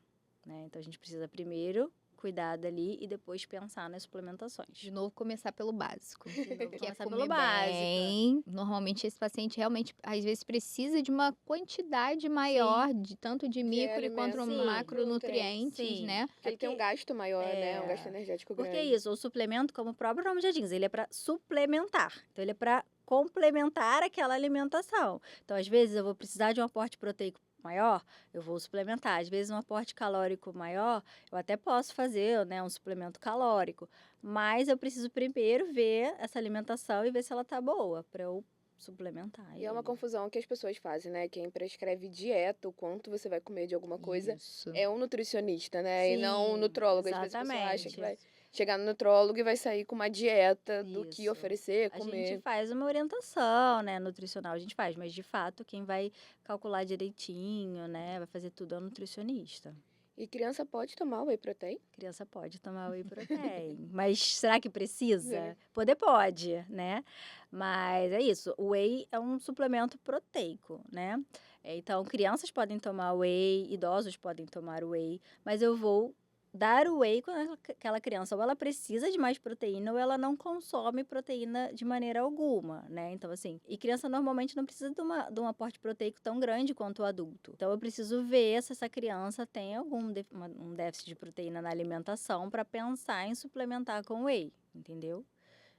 né? Então, a gente precisa primeiro cuidar dali e depois pensar nas suplementações. De novo, começar pelo básico. De novo, Que é começar comer pelo básico. bem. Normalmente, esse paciente realmente, às vezes, precisa de uma quantidade maior, tanto de micro quanto alimento, sim, macronutrientes, sim. né? Porque ele tem um gasto maior, né? Um gasto energético grande. Porque é isso, o suplemento, como o próprio nome já diz, ele é para suplementar. Então, ele é para complementar aquela alimentação. Então, às vezes, eu vou precisar de um aporte proteico maior, eu vou suplementar. Às vezes, um aporte calórico maior, eu até posso fazer, né, um suplemento calórico. Mas eu preciso primeiro ver essa alimentação e ver se ela tá boa, para eu suplementar. E é uma ele. confusão que as pessoas fazem, né? Quem prescreve dieta, o quanto você vai comer de alguma coisa, Isso. é um nutricionista, né? E não um Sim, nutrólogo. Às vezes a pessoa acha que vai exatamente. chegar no nutrólogo e vai sair com uma dieta do que Isso. oferecer, A comer. gente faz uma orientação, né, nutricional, a gente faz, mas de fato quem vai calcular direitinho, né, vai fazer tudo é o nutricionista. E criança pode tomar whey protein? Criança pode tomar whey protein, mas será que precisa? É. Poder pode, né? Mas é isso, o whey é um suplemento proteico, né? Então, crianças podem tomar whey, idosos podem tomar whey, mas eu vou dar o whey quando aquela criança ou ela precisa de mais proteína ou ela não consome proteína de maneira alguma, né? Então, assim, e criança normalmente não precisa de um aporte proteico tão grande quanto o adulto. Então, eu preciso ver se essa criança tem um déficit de proteína na alimentação para pensar em suplementar com whey, entendeu?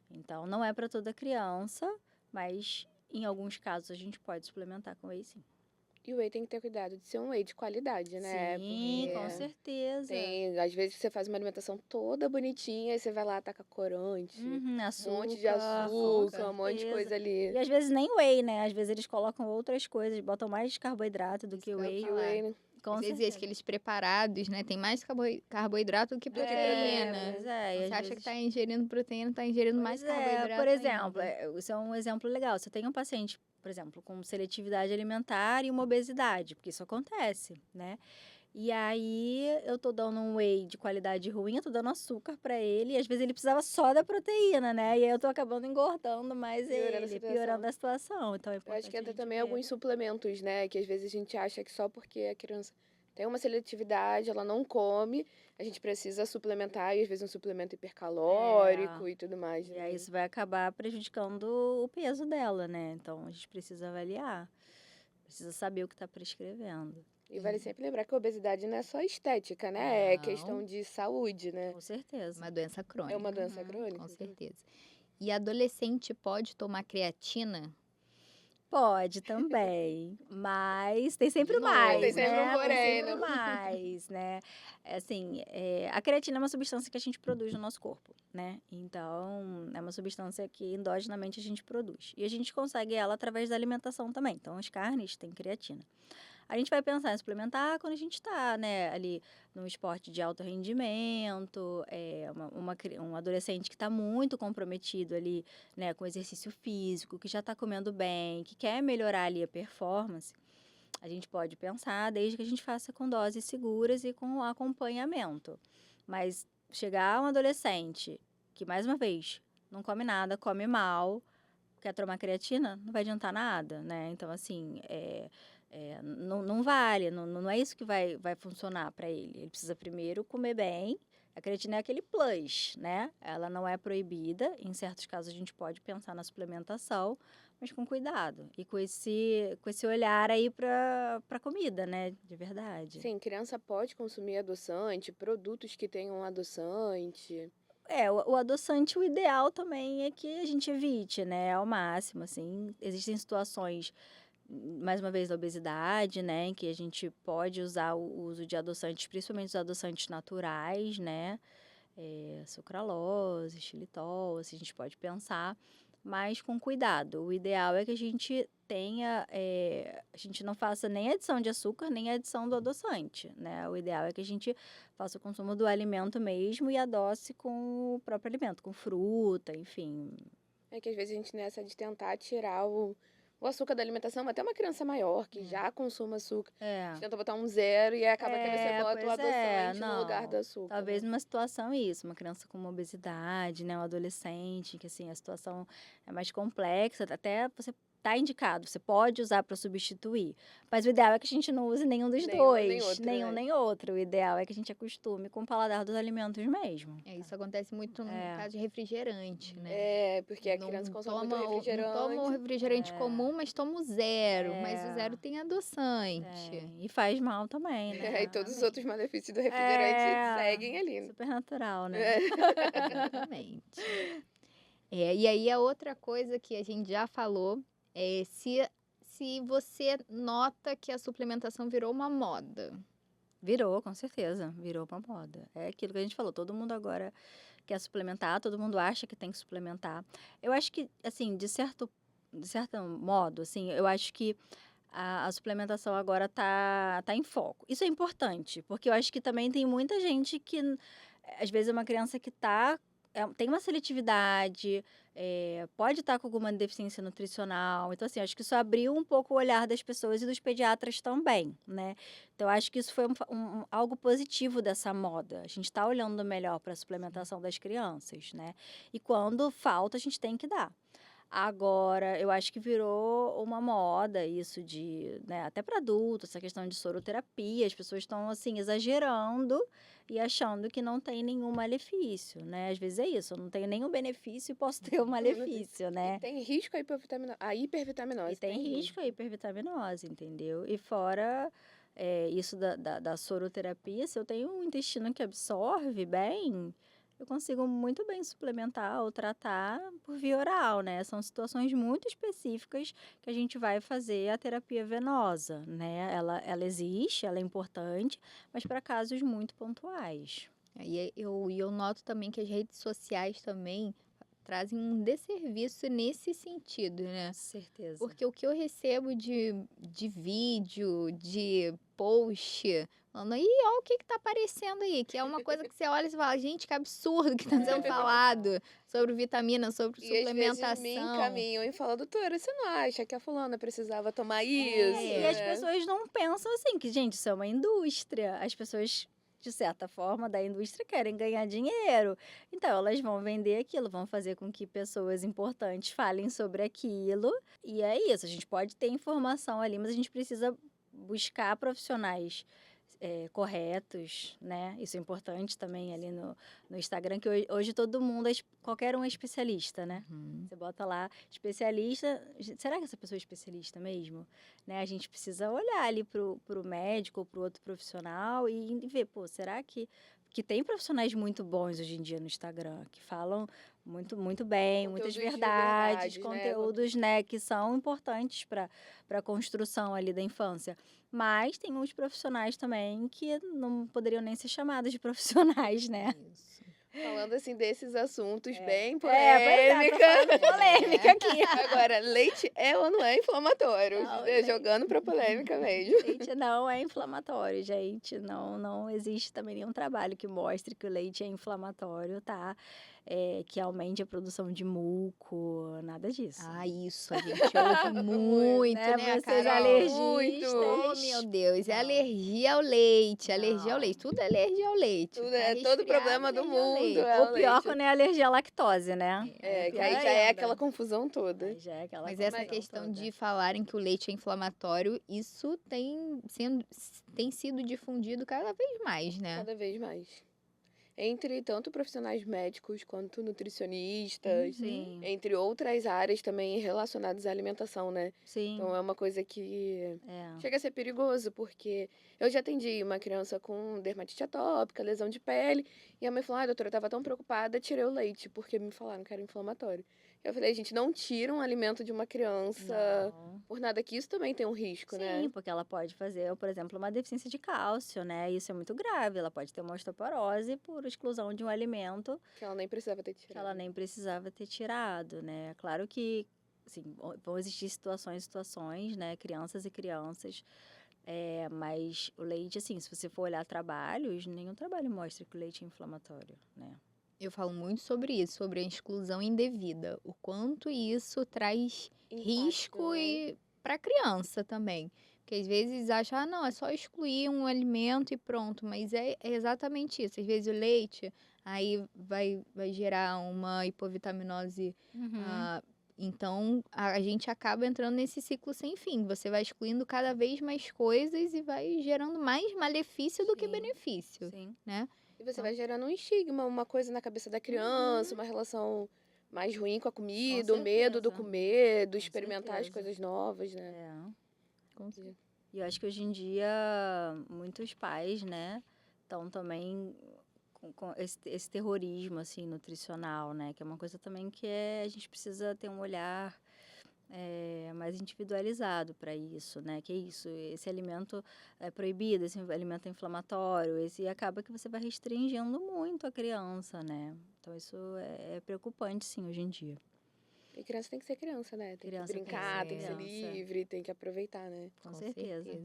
Então, não é para toda criança, mas em alguns casos a gente pode suplementar com whey, sim. E o whey tem que ter cuidado de ser um whey de qualidade, né? Sim, com Porque certeza. às vezes você faz uma alimentação toda bonitinha e você vai lá, taca corante, Uhum, um monte de açúcar, açúcar, com um monte de certeza. coisa ali. E às vezes nem whey, né? Às vezes eles colocam outras coisas, botam mais carboidrato do Isso que que eu ia whey. Que o whey, né? Com Às vezes certeza. aqueles preparados, né? Tem mais carboidrato do que É, proteína. pois é, e Você às acha que vezes... tá ingerindo proteína, tá ingerindo mais Pois é, carboidrato por exemplo, ainda. isso é um exemplo legal. Se eu tenho um paciente, por exemplo, com seletividade alimentar e uma obesidade, porque isso acontece, né? E aí eu tô dando um whey de qualidade ruim, eu tô dando açúcar pra ele, e às vezes ele precisava só da proteína, né? E aí eu tô acabando engordando mais Piorando a ele, situação. piorando a situação. Então é Eu acho que importante a entra gente também ver. alguns suplementos, né? Que às vezes a gente acha que só porque a criança tem uma seletividade, ela não come, a gente precisa suplementar, e às vezes um suplemento hipercalórico e tudo mais, E né? aí isso vai acabar prejudicando o peso dela, né? Então a gente precisa avaliar, precisa saber o que tá prescrevendo. E vale sempre lembrar que a obesidade não é só estética, né? É Não. questão de saúde, né? Com certeza. Uma doença crônica. É uma doença Com crônica. certeza. E adolescente pode tomar creatina? Pode também, mas tem sempre De o novo, mais, tem sempre um né? porém, Tem sempre né? o mais, né? É assim, a creatina é uma substância que a gente produz no nosso corpo, né? Então, é uma substância que endogenamente a gente produz. E a gente consegue ela através da alimentação também. Então, as carnes têm creatina. A gente vai pensar em suplementar quando a gente está, né, ali num esporte de alto rendimento, um adolescente que está muito comprometido ali, né, com exercício físico, que já está comendo bem, que quer melhorar ali a performance. A gente pode pensar desde que a gente faça com doses seguras e com acompanhamento. Mas chegar um adolescente que, mais uma vez, não come nada, come mal, quer tomar creatina, não vai adiantar nada, né? Então, assim, não vale, não é isso que vai funcionar para ele. Ele precisa primeiro comer bem. A creatina é aquele plus, né? Ela não é proibida. Em certos casos, a gente pode pensar na suplementação, mas com cuidado. E com esse olhar aí para comida, né? De verdade. Sim, criança pode consumir adoçante, produtos que tenham adoçante. O adoçante, o ideal também é que a gente evite, né? Ao máximo, assim. Existem situações, mais uma vez, da obesidade, né? Em que a gente pode usar o uso de adoçantes, principalmente os adoçantes naturais, né? Sucralose, xilitol, assim, a gente pode pensar, mas com cuidado. O ideal é que a gente tenha, a gente não faça nem adição de açúcar, nem adição do adoçante, né? O ideal é que a gente faça o consumo do alimento mesmo e adoce com o próprio alimento, com fruta, enfim. É que às vezes a gente nessa de tentar tirar o açúcar da alimentação, até uma criança maior que já consuma açúcar, a gente tenta botar um zero e aí acaba que aí você bota o Pois adoçante no lugar do açúcar. Talvez né? numa situação isso, uma criança com uma obesidade, né, um adolescente, que assim, a situação é mais complexa, até você tá indicado, você pode usar para substituir. Mas o ideal é que a gente não use nenhum dos Nenhum nem dois, outro, nenhum né? nem outro. O ideal é que a gente acostume com o paladar dos alimentos mesmo. Isso acontece muito no caso de refrigerante, né? É, porque a criança consome muito refrigerante. Não toma o refrigerante comum, mas toma o zero. Mas o zero tem adoçante. E faz mal também, né? E todos os outros malefícios do refrigerante seguem ali. né? Super natural, né? Exatamente. E aí a outra coisa que a gente já falou é se você nota que a suplementação virou uma moda. Virou, com certeza. Virou uma moda. É aquilo que a gente falou. Todo mundo agora quer suplementar, todo mundo acha que tem que suplementar. Eu acho que, assim, de certo modo, assim, eu acho que a suplementação agora tá em foco. Isso é importante, porque eu acho que também tem muita gente que, às vezes, é uma criança que tem uma seletividade, pode estar com alguma deficiência nutricional. Então, assim, acho que isso abriu um pouco o olhar das pessoas e dos pediatras também, né? Então, acho que isso foi algo positivo dessa moda. A gente está olhando melhor para a suplementação das crianças, né? E quando falta, a gente tem que dar. Agora, eu acho que virou uma moda isso né, até para adultos, essa questão de soroterapia, as pessoas estão, assim, exagerando e achando que não tem nenhum malefício, né? Às vezes é isso, eu não tenho nenhum benefício e posso ter um malefício, né? E tem risco a hipervitaminose. E tem risco a hipervitaminose, entendeu? E fora isso da soroterapia, se eu tenho um intestino que absorve bem, eu consigo muito bem suplementar ou tratar por via oral, né? São situações muito específicas que a gente vai fazer a terapia venosa, né? Ela existe, ela é importante, mas para casos muito pontuais. E eu noto também que as redes sociais também trazem um desserviço nesse sentido, né? Com certeza. Porque o que eu recebo de vídeo, de post, falando, ih, olha o que tá aparecendo aí, que é uma coisa que você olha e você fala, gente, que absurdo que tá sendo falado sobre vitamina, sobre E às vezes me suplementação. encaminham e falam, doutora, você não acha que a fulana precisava tomar isso? E as né? pessoas não pensam assim, que, gente, isso é uma indústria. As pessoas, de certa forma, da indústria querem ganhar dinheiro. Então, elas vão vender aquilo, vão fazer com que pessoas importantes falem sobre aquilo. E é isso, a gente pode ter informação ali, mas a gente precisa buscar profissionais corretos, né? Isso é importante também ali no Instagram, que hoje todo mundo, qualquer um é especialista, né? Uhum. Você bota lá, especialista. Será que essa pessoa é especialista mesmo? Né? A gente precisa olhar ali pro médico ou pro outro profissional e ver, pô, será que tem profissionais muito bons hoje em dia no Instagram, que falam muito, muito bem, muitas Conteúdos de verdades, verdade, né? conteúdos, né, que são importantes para a construção ali da infância. Mas tem uns profissionais também que não poderiam nem ser chamados de profissionais, né? Isso. Falando assim desses assuntos bem Pois é, polêmica. tô falando polêmica aqui. Agora, leite é ou não é inflamatório? Não, Né? Jogando pra polêmica mesmo. Leite não é inflamatório, gente. Não existe também nenhum trabalho que mostre que o leite é inflamatório, tá? Que aumente a produção de muco, nada disso. Ah, isso, a gente ouve muito, Né, né, vocês Carol? alergistas. Oh, meu Deus, é Não. alergia ao leite, alergia ao Não. leite, tudo é alergia ao leite. Tudo Tá é todo resfriado, problema do alergia ao mundo. leite. É Ou o pior leite. quando é alergia à lactose, né? É, que pior aí já é ainda. aquela confusão toda. Aí já é aquela Mas essa confusão questão toda. de falarem que o leite é inflamatório, isso tem sido difundido cada vez mais, né? Cada vez mais. Entre tanto profissionais médicos quanto nutricionistas, Sim, entre outras áreas também relacionadas à alimentação, né? sim. Então é uma coisa que É. chega a ser perigoso, porque eu já atendi uma criança com dermatite atópica, lesão de pele, e a mãe falou: doutora, eu tava tão preocupada, tirei o leite, porque me falaram que era inflamatório. Eu falei: gente, não tira um alimento de uma criança Não. por nada, que isso também tem um risco, Sim, né? porque ela pode fazer, por exemplo, uma deficiência de cálcio, né? Isso é muito grave. Ela pode ter uma osteoporose por exclusão de um alimento Que ela nem precisava ter que tirado. ela nem precisava ter tirado, né? Claro que, assim, vão existir situações, né? Crianças e crianças. Mas o leite, assim, se você for olhar trabalhos, nenhum trabalho mostra que o leite é inflamatório, né? Eu falo muito sobre isso, sobre a exclusão indevida, o quanto isso traz risco né? e para criança também. Porque às vezes acha, ah, não, é só excluir um alimento e pronto, mas é exatamente isso. Às vezes o leite aí vai gerar uma hipovitaminose. Então a gente acaba entrando nesse ciclo sem fim. Você vai excluindo cada vez mais coisas e vai gerando mais malefício do que Sim. benefício, Sim. né? E você vai gerando um estigma, uma coisa na cabeça da criança, uma relação mais ruim com a comida, o medo do certeza. comer, do experimentar as certeza. coisas novas, né? É. Com E eu acho que hoje em dia muitos pais, né, estão também com esse terrorismo, assim, nutricional, né? Que é uma coisa também que a gente precisa ter um olhar mais individualizado para isso, né? Que é isso, esse alimento é proibido, esse alimento é inflamatório, esse acaba que você vai restringindo muito a criança, né? Então isso é preocupante, sim, hoje em dia. E criança tem que ser criança, né? Tem Criança que tem que brincar, ser tem que ser criança. livre, tem que aproveitar, né? Com certeza.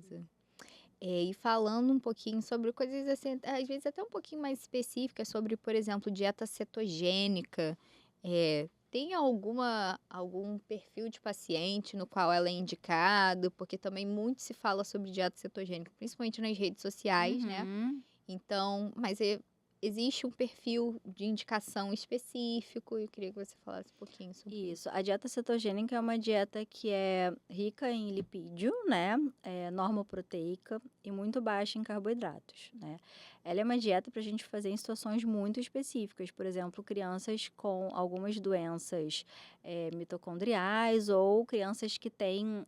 E falando um pouquinho sobre coisas assim, às vezes até um pouquinho mais específicas sobre, por exemplo, dieta cetogênica. Tem algum perfil de paciente no qual ela é indicado? Porque também muito se fala sobre dieta cetogênica, principalmente nas redes sociais, né? Uhum. Então, mas existe um perfil de indicação específico? Eu queria que você falasse um pouquinho sobre isso. Isso, a dieta cetogênica é uma dieta que é rica em lipídio, né, normoproteica e muito baixa em carboidratos, né. Ela é uma dieta para a gente fazer em situações muito específicas, por exemplo, crianças com algumas doenças mitocondriais ou crianças que têm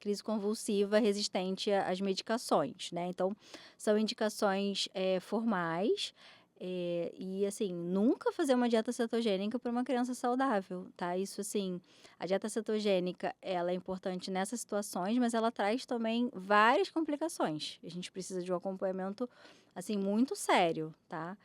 crise convulsiva resistente às medicações, né. Então, são indicações formais. E assim, nunca fazer uma dieta cetogênica para uma criança saudável, tá? Isso assim, a dieta cetogênica, ela é importante nessas situações, mas ela traz também várias complicações. A gente precisa de um acompanhamento, assim, muito sério, tá?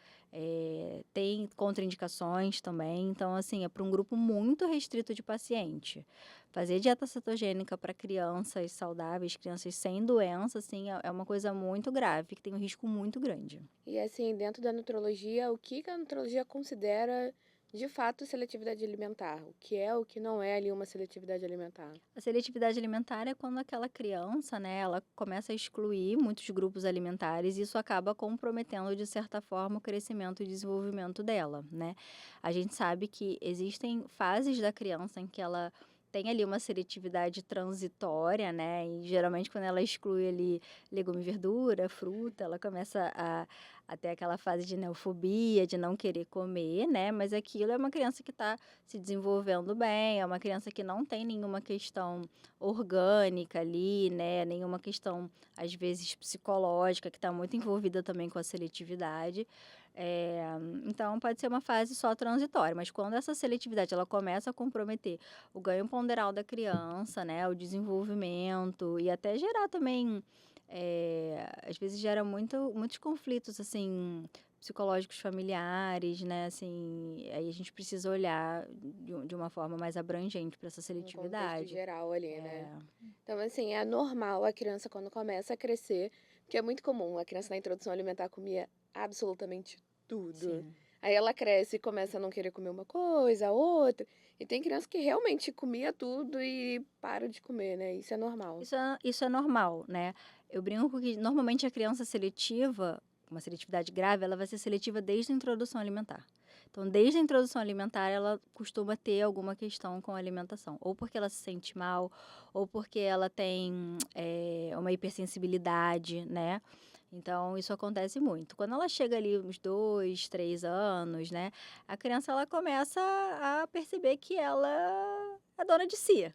Tem contraindicações também. Então, assim, é para um grupo muito restrito de paciente. Fazer dieta cetogênica para crianças saudáveis, crianças sem doença, assim, é uma coisa muito grave, que tem um risco muito grande. E assim, dentro da nutrologia, o que a nutrologia considera de fato seletividade alimentar? O que não é ali uma seletividade alimentar? A seletividade alimentar é quando aquela criança, né, ela começa a excluir muitos grupos alimentares e isso acaba comprometendo, de certa forma, o crescimento e desenvolvimento dela, né? A gente sabe que existem fases da criança em que ela tem ali uma seletividade transitória, né? E geralmente quando ela exclui ali legume e verdura, fruta, ela começa a ter aquela fase de neofobia, de não querer comer, né? Mas aquilo é uma criança que está se desenvolvendo bem, é uma criança que não tem nenhuma questão orgânica ali, né? Nenhuma questão, às vezes, psicológica, que está muito envolvida também com a seletividade. Então, pode ser uma fase só transitória, mas quando essa seletividade ela começa a comprometer o ganho ponderal da criança, né? O desenvolvimento e até gerar também, às vezes gera muitos conflitos, assim, psicológicos familiares, né? Assim, aí a gente precisa olhar de uma forma mais abrangente para essa Um contexto seletividade. geral ali, né? É, Então, assim, é normal a criança quando começa a crescer, porque é muito comum, a criança na introdução alimentar comia absolutamente tudo. sim. Aí ela cresce e começa a não querer comer uma coisa, outra. E tem criança que realmente comia tudo e para de comer, né? Isso é normal. Isso é normal, né? Eu brinco que normalmente a criança seletiva, uma seletividade grave, ela vai ser seletiva desde a introdução alimentar. Então, desde a introdução alimentar, ela costuma ter alguma questão com a alimentação. Ou porque ela se sente mal, ou porque ela tem uma hipersensibilidade, né? Então, isso acontece muito. Quando ela chega ali uns 2, 3 anos, né? A criança, ela começa a perceber que ela é dona de si,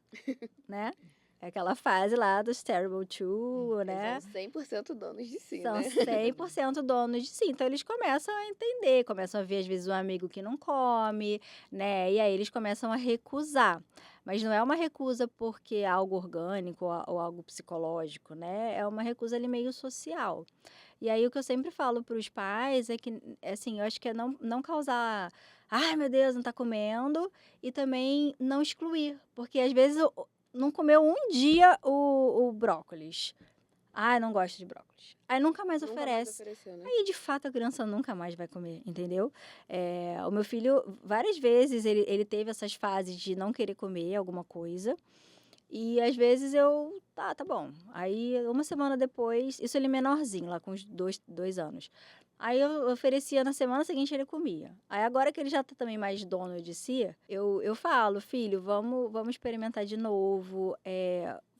né? É aquela fase lá dos Terrible Two, né? Eles são 100% donos de si, São né? 100% donos de si. Então, eles começam a entender, começam a ver, às vezes, um amigo que não come, né? E aí, eles começam a recusar. Mas não é uma recusa porque é algo orgânico ou algo psicológico, né? É uma recusa ali meio social. E aí, o que eu sempre falo para os pais é que, assim, eu acho que é não causar... Ai, meu Deus, não tá comendo. E também não excluir. Porque, às vezes, não comeu um dia o brócolis. Ah, não gosto de brócolis. Aí nunca mais Nunca mais oferece. ofereceu, né? Aí, de fato, a criança nunca mais vai comer, entendeu? O meu filho, várias vezes, ele teve essas fases de não querer comer alguma coisa. E, às vezes, tá bom. Aí, uma semana depois, isso ele menorzinho, lá com uns 2 anos. Aí, eu oferecia, na semana seguinte, ele comia. Aí, agora que ele já tá também mais dono de si, eu falo, filho, vamos experimentar de novo.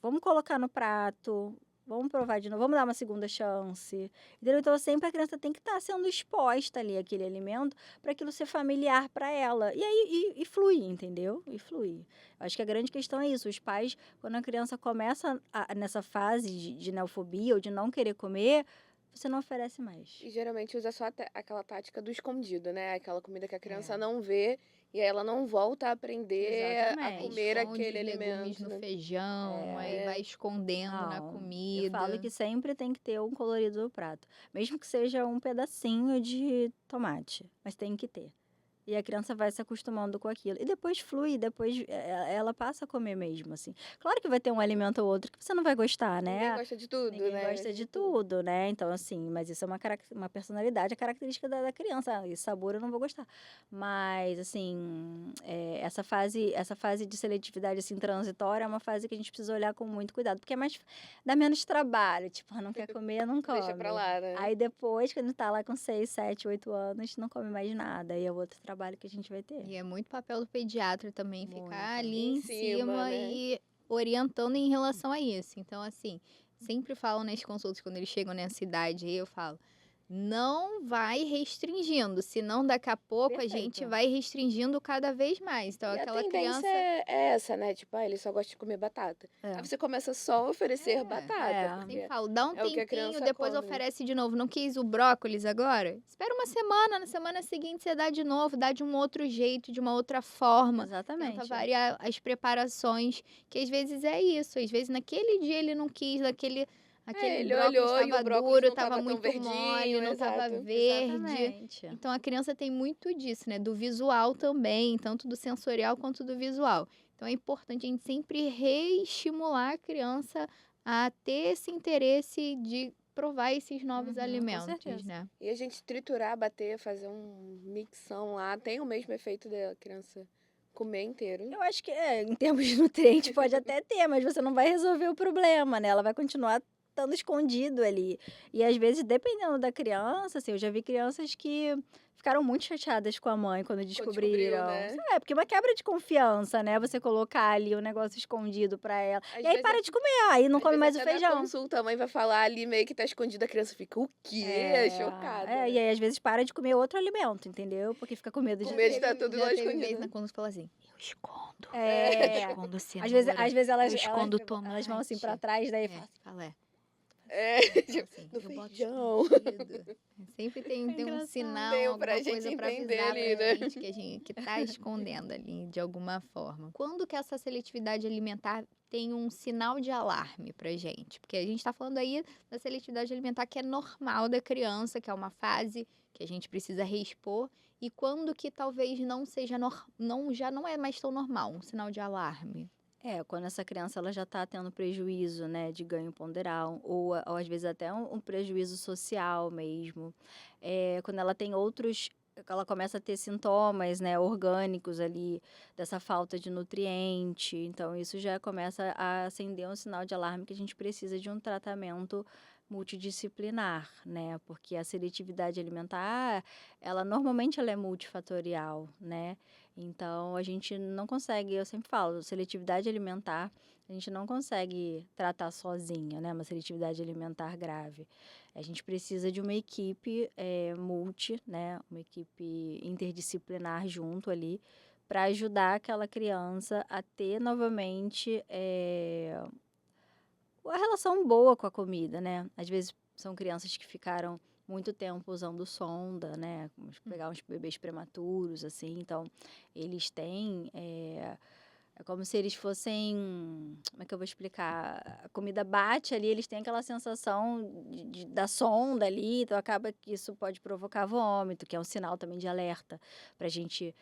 Vamos colocar no prato. Vamos provar de novo, vamos dar uma segunda chance. Entendeu? Então, sempre a criança tem que estar sendo exposta ali àquele alimento para aquilo ser familiar para ela. E aí, e fluir, entendeu? E fluir. Acho que a grande questão é isso. Os pais, quando a criança começa nessa fase de neofobia ou de não querer comer, você não oferece mais. E geralmente usa só aquela tática do escondido, né? Aquela comida que a criança É. não vê e aí ela não volta a aprender a Exatamente. comer Esconde aquele os legumes alimento, no né? feijão, aí É. vai escondendo na Não, comida. eu falo que sempre tem que ter um colorido no prato. Mesmo que seja um pedacinho de tomate, mas tem que ter. E a criança vai se acostumando com aquilo. E depois flui, depois ela passa a comer mesmo, assim. Claro que vai ter um alimento ou outro que você não vai gostar, Ninguém né? gosta de tudo, Ninguém né? gosta de tudo, né? Então, assim, mas isso é uma personalidade, a característica da criança. Ah, esse sabor eu não vou gostar. Mas, assim, essa fase de seletividade, assim, transitória, é uma fase que a gente precisa olhar com muito cuidado. Porque dá menos trabalho. Tipo, não quer comer, não come. Deixa pra lá, né? Aí depois, quando tá lá com 6, 7, 8 anos, não come mais nada. Aí é outro trabalho que a gente vai ter. E é muito papel do pediatra também Muito. ficar ali Em em cima, cima né? e orientando em relação a isso. Então, assim, sempre falo nas consultas, quando eles chegam nessa idade aí, eu falo, não vai restringindo, senão daqui a pouco a gente Perfeito. vai restringindo cada vez mais. Então, E a aquela tendência criança... é essa, né? Tipo, ele só gosta de comer batata. É. Aí você começa só a oferecer batata, é. porque Sempre falo, dá um é o que a tempinho, criança depois come. oferece de novo. Não quis o brócolis agora? Espera uma semana, na semana seguinte você dá de novo, dá de um outro jeito, de uma outra forma. Tenta Exatamente. variar as preparações, que às vezes é isso. Às vezes naquele dia ele não quis, aquele ele brócolis olhou e o estava brócolis duro, não estava tava tão muito verdinho, mole, não estava exato. verde. Exatamente. Então a criança tem muito disso, né? Do visual também, tanto do sensorial quanto do visual. Então é importante a gente sempre reestimular a criança a ter esse interesse de provar esses novos Com alimentos, certeza. né? E a gente triturar, bater, fazer um mixão lá, tem o mesmo efeito da criança comer inteiro. Eu acho que, em termos de nutriente, pode até ter, mas você não vai resolver o problema, né? Ela vai continuar estando escondido ali. E às vezes, dependendo da criança, assim, eu já vi crianças que ficaram muito chateadas com a mãe quando descobriu, descobriram. né? Porque é uma quebra de confiança, né? Você colocar ali o negócio escondido pra ela. Às E aí vezes para até- de comer, aí não às come vezes mais o até na feijão. consulta, a mãe vai falar ali meio que tá escondido, a criança fica, o quê? Chocada. E né? aí às vezes para de comer outro alimento, entendeu? Porque fica com medo Com de medo ter. de tá tudo já lá teve escondido. vez na quando fala assim, eu escondo. É. Eu escondo Às vezes, cenoura. às vezes elas, eu escondo elas vão assim pra tomate. trás, daí É, fala assim, fala, É, fala tipo, assim, no eu boto feijão. escondido. Sempre tem um engraçado. sinal, Tem pra alguma gente coisa pra entender avisar ali, pra né? gente que tá escondendo ali de alguma forma. Quando que essa seletividade alimentar tem um sinal de alarme pra gente? Porque a gente tá falando aí da seletividade alimentar que é normal da criança, que é uma fase que a gente precisa reexpor, e quando que talvez não seja já não é mais tão normal, um sinal de alarme. quando essa criança ela já está tendo prejuízo, né, de ganho ponderal, ou às vezes até um prejuízo social mesmo. Quando ela tem outros, ela começa a ter sintomas, né, orgânicos ali, dessa falta de nutriente. Então, isso já começa a acender um sinal de alarme que a gente precisa de um tratamento multidisciplinar, né? Porque a seletividade alimentar, ela normalmente ela é multifatorial, né? Então, a gente não consegue, eu sempre falo, seletividade alimentar, a gente não consegue tratar sozinha, né? Uma seletividade alimentar grave. A gente precisa de uma equipe multi, né? Uma equipe interdisciplinar junto ali, para ajudar aquela criança a ter novamente a relação boa com a comida, né? Às vezes são crianças que ficaram muito tempo usando sonda, né? Vamos pegar uns bebês prematuros, assim, então eles têm. É como se eles fossem. Como é que eu vou explicar? A comida bate ali, eles têm aquela sensação da sonda ali, então acaba que isso pode provocar vômito, que é um sinal também de alerta para a gente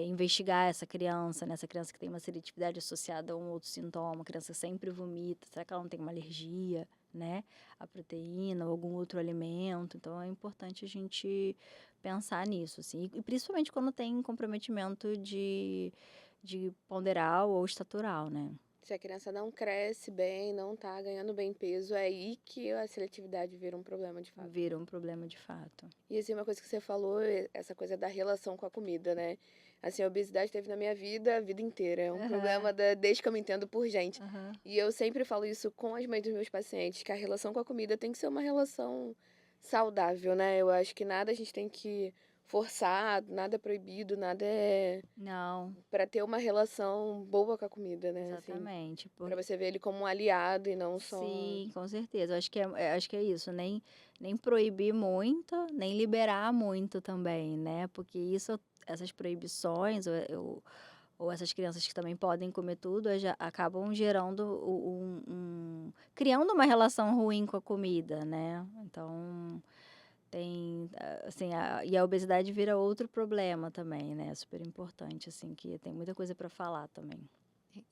investigar essa criança, né? Essa criança que tem uma seletividade associada a um outro sintoma, a criança sempre vomita, será que ela não tem uma alergia, né? A proteína ou algum outro alimento? Então é importante a gente pensar nisso, assim, e principalmente quando tem comprometimento de ponderal ou estatural, né? Se a criança não cresce bem, não tá ganhando bem peso, é aí que a seletividade vira um problema de fato. Vira um problema de fato. E assim, uma coisa que você falou, essa coisa da relação com a comida, né? Assim, a obesidade teve na minha vida a vida inteira. É um problema desde que eu me entendo por gente. E eu sempre falo isso com as mães dos meus pacientes, que a relação com a comida tem que ser uma relação saudável, né? Eu acho que nada a gente tem que forçar, nada é proibido, nada é Não, para ter uma relação boa com a comida, né? Assim, exatamente. para você ver ele como um aliado e não só. Sim, com certeza. Eu acho que é isso. Nem proibir muito, nem liberar muito também, né? Porque essas proibições, ou essas crianças que também podem comer tudo, já acabam gerando criando uma relação ruim com a comida, né? Então, assim, e a obesidade vira outro problema também, né? Super importante, assim, que tem muita coisa para falar também.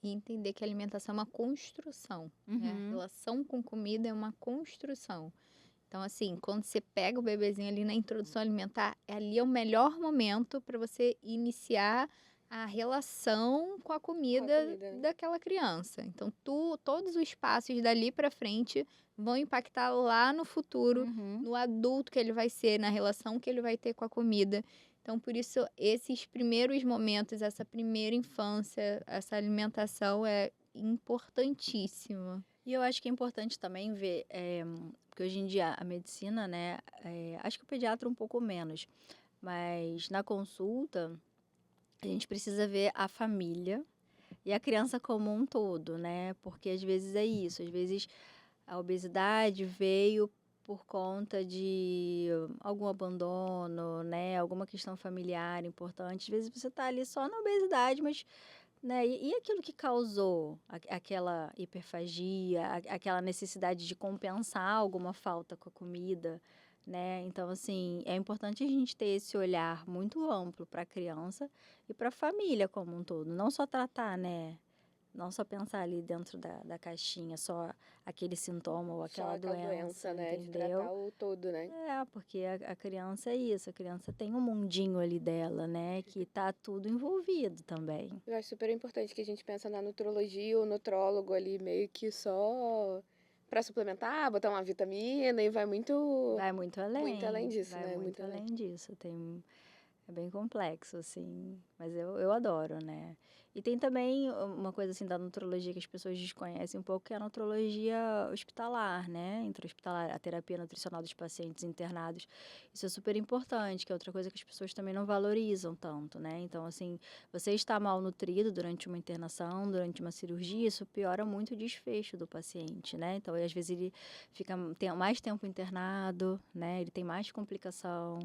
E entender que a alimentação é uma construção, né? A Uhum. relação com comida é uma construção. Então, assim, quando você pega o bebezinho ali na introdução alimentar, ali é o melhor momento para você iniciar a relação com a comida comida, né? daquela criança. Então, todos os passos dali para frente vão impactar lá no futuro, Uhum. no adulto que ele vai ser, na relação que ele vai ter com a comida. Então, por isso, esses primeiros momentos, essa primeira infância, essa alimentação é importantíssima. E eu acho que é importante também ver, porque hoje em dia a medicina, né, acho que o pediatra um pouco menos, mas na consulta a gente precisa ver a família e a criança como um todo, né? Porque às vezes é isso, às vezes a obesidade veio por conta de algum abandono, né? Alguma questão familiar importante. Às vezes você tá ali só na obesidade, mas né? E aquilo que causou aquela hiperfagia, aquela necessidade de compensar alguma falta com a comida, né? Então, assim, é importante a gente ter esse olhar muito amplo para a criança e para a família como um todo. Não só tratar, né? Não só pensar ali dentro da caixinha, só aquele sintoma ou Só aquela aquela doença, doença, né? De entendeu? tratar o todo, né? É, porque a criança é isso, a criança tem um mundinho ali dela, né? Que tá tudo envolvido também. Eu acho super importante que a gente pensa na nutrologia ou nutrólogo ali meio que só pra suplementar, botar uma vitamina e vai muito Vai muito além, disso, vai né? muito Muito além. além disso. É bem complexo, assim, mas eu adoro, né? E tem também uma coisa, assim, da nutrologia que as pessoas desconhecem um pouco, que é a nutrologia hospitalar, né? Intra-hospitalar, a terapia nutricional dos pacientes internados. Isso é super importante, que é outra coisa que as pessoas também não valorizam tanto, né? Então, assim, você está mal nutrido durante uma internação, durante uma cirurgia, isso piora muito o desfecho do paciente, né? Então, às vezes ele tem mais tempo internado, né? Ele tem mais complicação,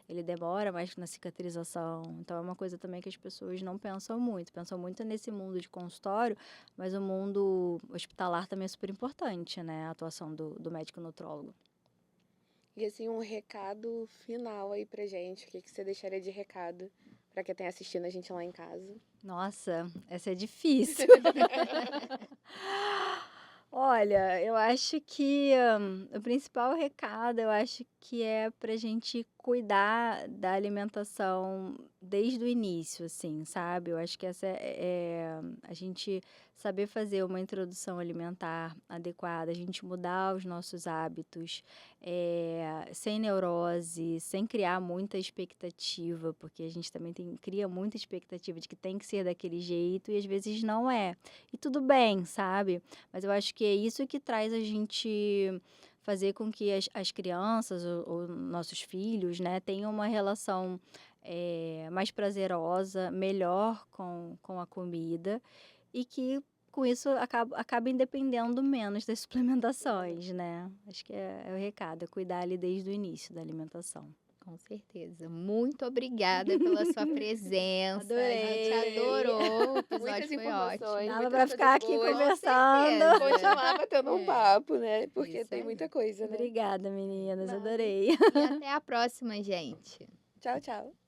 ele demora mais na cicatrização. Então, é uma coisa também que as pessoas não pensam muito. Pensam muito nesse mundo de consultório, mas o mundo hospitalar também é super importante, né? A atuação do médico nutrólogo. E assim, um recado final aí pra gente. O que você deixaria de recado pra quem tá assistindo a gente lá em casa? Nossa, essa é difícil. Olha, eu acho que o principal recado, eu acho que é pra gente cuidar da alimentação desde o início, assim, sabe? Eu acho que essa a gente saber fazer uma introdução alimentar adequada, a gente mudar os nossos hábitos, sem neurose, sem criar muita expectativa, porque a gente também cria muita expectativa de que tem que ser daquele jeito e às vezes não é. E tudo bem, sabe? Mas eu acho que é isso que traz a gente fazer com que as crianças ou nossos filhos, né, tenham uma relação mais prazerosa, melhor com a comida e que com isso acabem dependendo menos das suplementações, né? Acho que é o recado, é cuidar ali desde o início da alimentação. Com certeza. Muito obrigada pela sua presença. A gente Adorei. adorou. O Muitas episódio foi informações, ótimo. Dava muitas pra ficar coisas aqui boas. conversando. Continuar batendo um É, papo, né? Porque isso tem aí. muita coisa, né? Obrigada, meninas, Nada. adorei. E até a próxima, gente. Tchau, tchau.